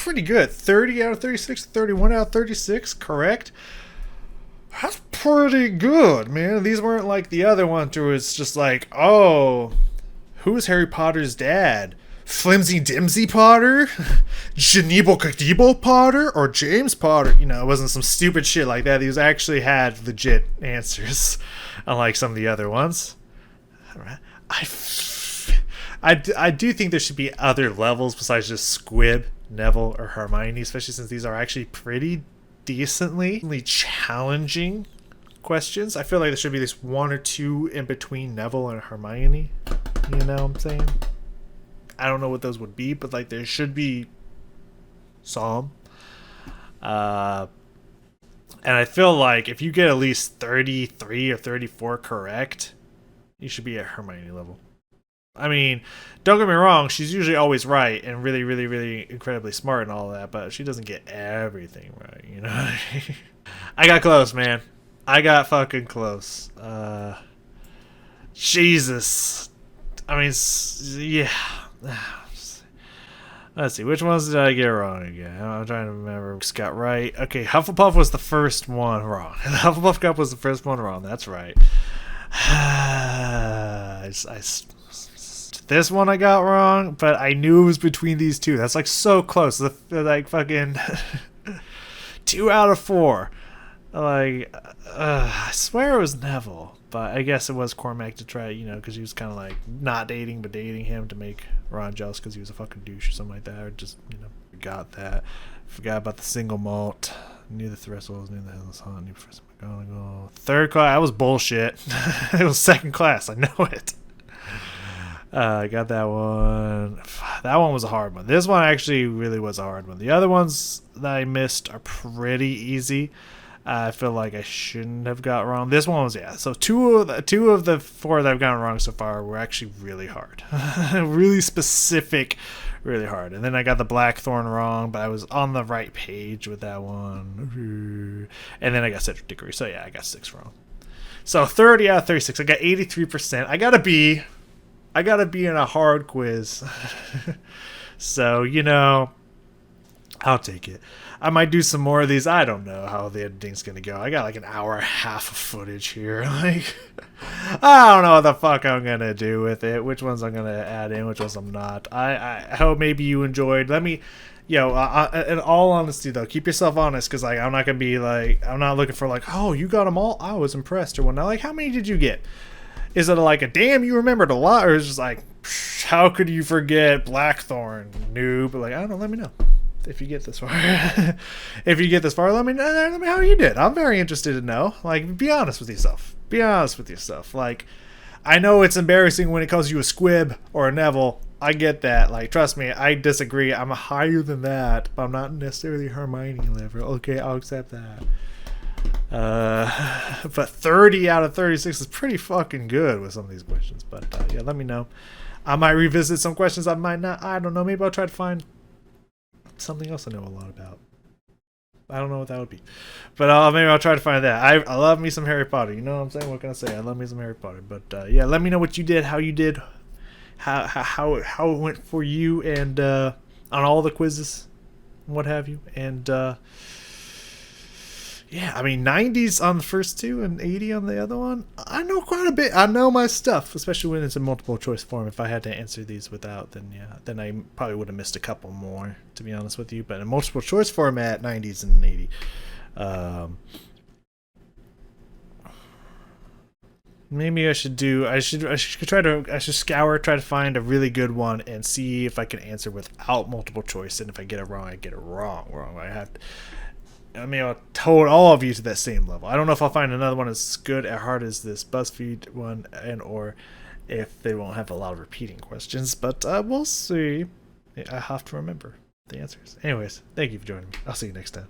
Speaker 1: pretty good. 30 out of 36, 31 out of 36, correct? That's pretty good, man. These weren't like the other ones where it's just like, oh, who's Harry Potter's dad? Flimsy Dimsy Potter? Geneeble Cadeeble Potter? Or James Potter? You know, it wasn't some stupid shit like that. These actually had legit answers, unlike some of the other ones. All right. I do think there should be other levels besides just Squib, Neville, or Hermione, especially since these are actually pretty decently challenging questions. I feel like there should be at least 1 or 2 in between Neville and Hermione. You know what I'm saying? I don't know what those would be, but like there should be some. And I feel like if you get at least 33 or 34 correct, you should be at Hermione level. I mean, don't get me wrong, she's usually always right and really, really, really incredibly smart and all that, but she doesn't get everything right, you know? I got close, man. I got fucking close. Jesus. I mean, yeah. Let's see, which ones did I get wrong again? I'm trying to remember. Just got right. Okay, Hufflepuff was the first one wrong. Hufflepuff Cup was the first one wrong. That's right. This one I got wrong, but I knew it was between these two. That's like so close. Like fucking 2 out of 4. Like, I swear it was Neville, but I guess it was Cormac to try, you know, because he was kind of like not dating, but dating him to make Ron jealous because he was a fucking douche or something like that. Or just, you know, forgot that. Forgot about the single malt. Knew the Thistles, knew the Headless Hunt, knew Professor McGonagall. 3rd class, that was bullshit. It was 2nd class, I know it. I got that one. That one was a hard one. This one actually really was a hard one. The other ones that I missed are pretty easy. I feel like I shouldn't have got wrong. This one was, yeah. So two of the 4 that I've gotten wrong so far were actually really hard. Really specific, really hard. And then I got the Blackthorn wrong, but I was on the right page with that one. And then I got Cedric Diggory. So yeah, I got 6 wrong. So 30 out of 36. I got 83%. I got to be in a hard quiz. So, you know, I'll take it. I might do some more of these. I don't know how the editing's going to go. I got like an hour and a half of footage here. Like, I don't know what the fuck I'm going to do with it. Which ones I'm going to add in, which ones I'm not. I hope maybe you enjoyed. Let me, in all honesty though, keep yourself honest. Cause like, I'm not going to be like, I'm not looking for like, oh, you got them all. I was impressed or whatnot. Like, how many did you get? Is it like a damn you remembered a lot, or is it just like how could you forget Blackthorn, noob? Like, I don't know. Let me know if you get this far. If you get this far, let me know how you did. I'm very interested to know. Like, be honest with yourself. Be honest with yourself. Like, I know it's embarrassing when it calls you a Squib or a Neville. I get that. Like, trust me, I disagree. I'm higher than that, but I'm not necessarily Hermione level. Okay, I'll accept that. But 30 out of 36 is pretty fucking good with some of these questions. But yeah, let me know. I might revisit some questions. I might not. I don't know. Maybe I'll try to find something else I know a lot about. I don't know what that would be, but maybe I'll try to find that. I love me some Harry Potter. You know what I'm saying? What can I say? I love me some Harry Potter. But yeah, let me know what you did, how you did, how it went for you, and on all the quizzes, and what have you. And yeah, I mean 90s on the first two and 80 on the other one. I know quite a bit. I know my stuff, especially when it's in multiple choice form. If I had to answer these without, then yeah, then I probably would have missed a couple more, to be honest with you. But in multiple choice format, 90s and 80. Maybe I should do. I should try to. I should scour, try to find a really good one, and see if I can answer without multiple choice. And if I get it wrong, I get it wrong. I have. I mean, I'll hold all of you to that same level. I don't know if I'll find another one as good at heart as this BuzzFeed one, and or if they won't have a lot of repeating questions. But we'll see. I have to remember the answers. Anyways, thank you for joining me. I'll see you next time.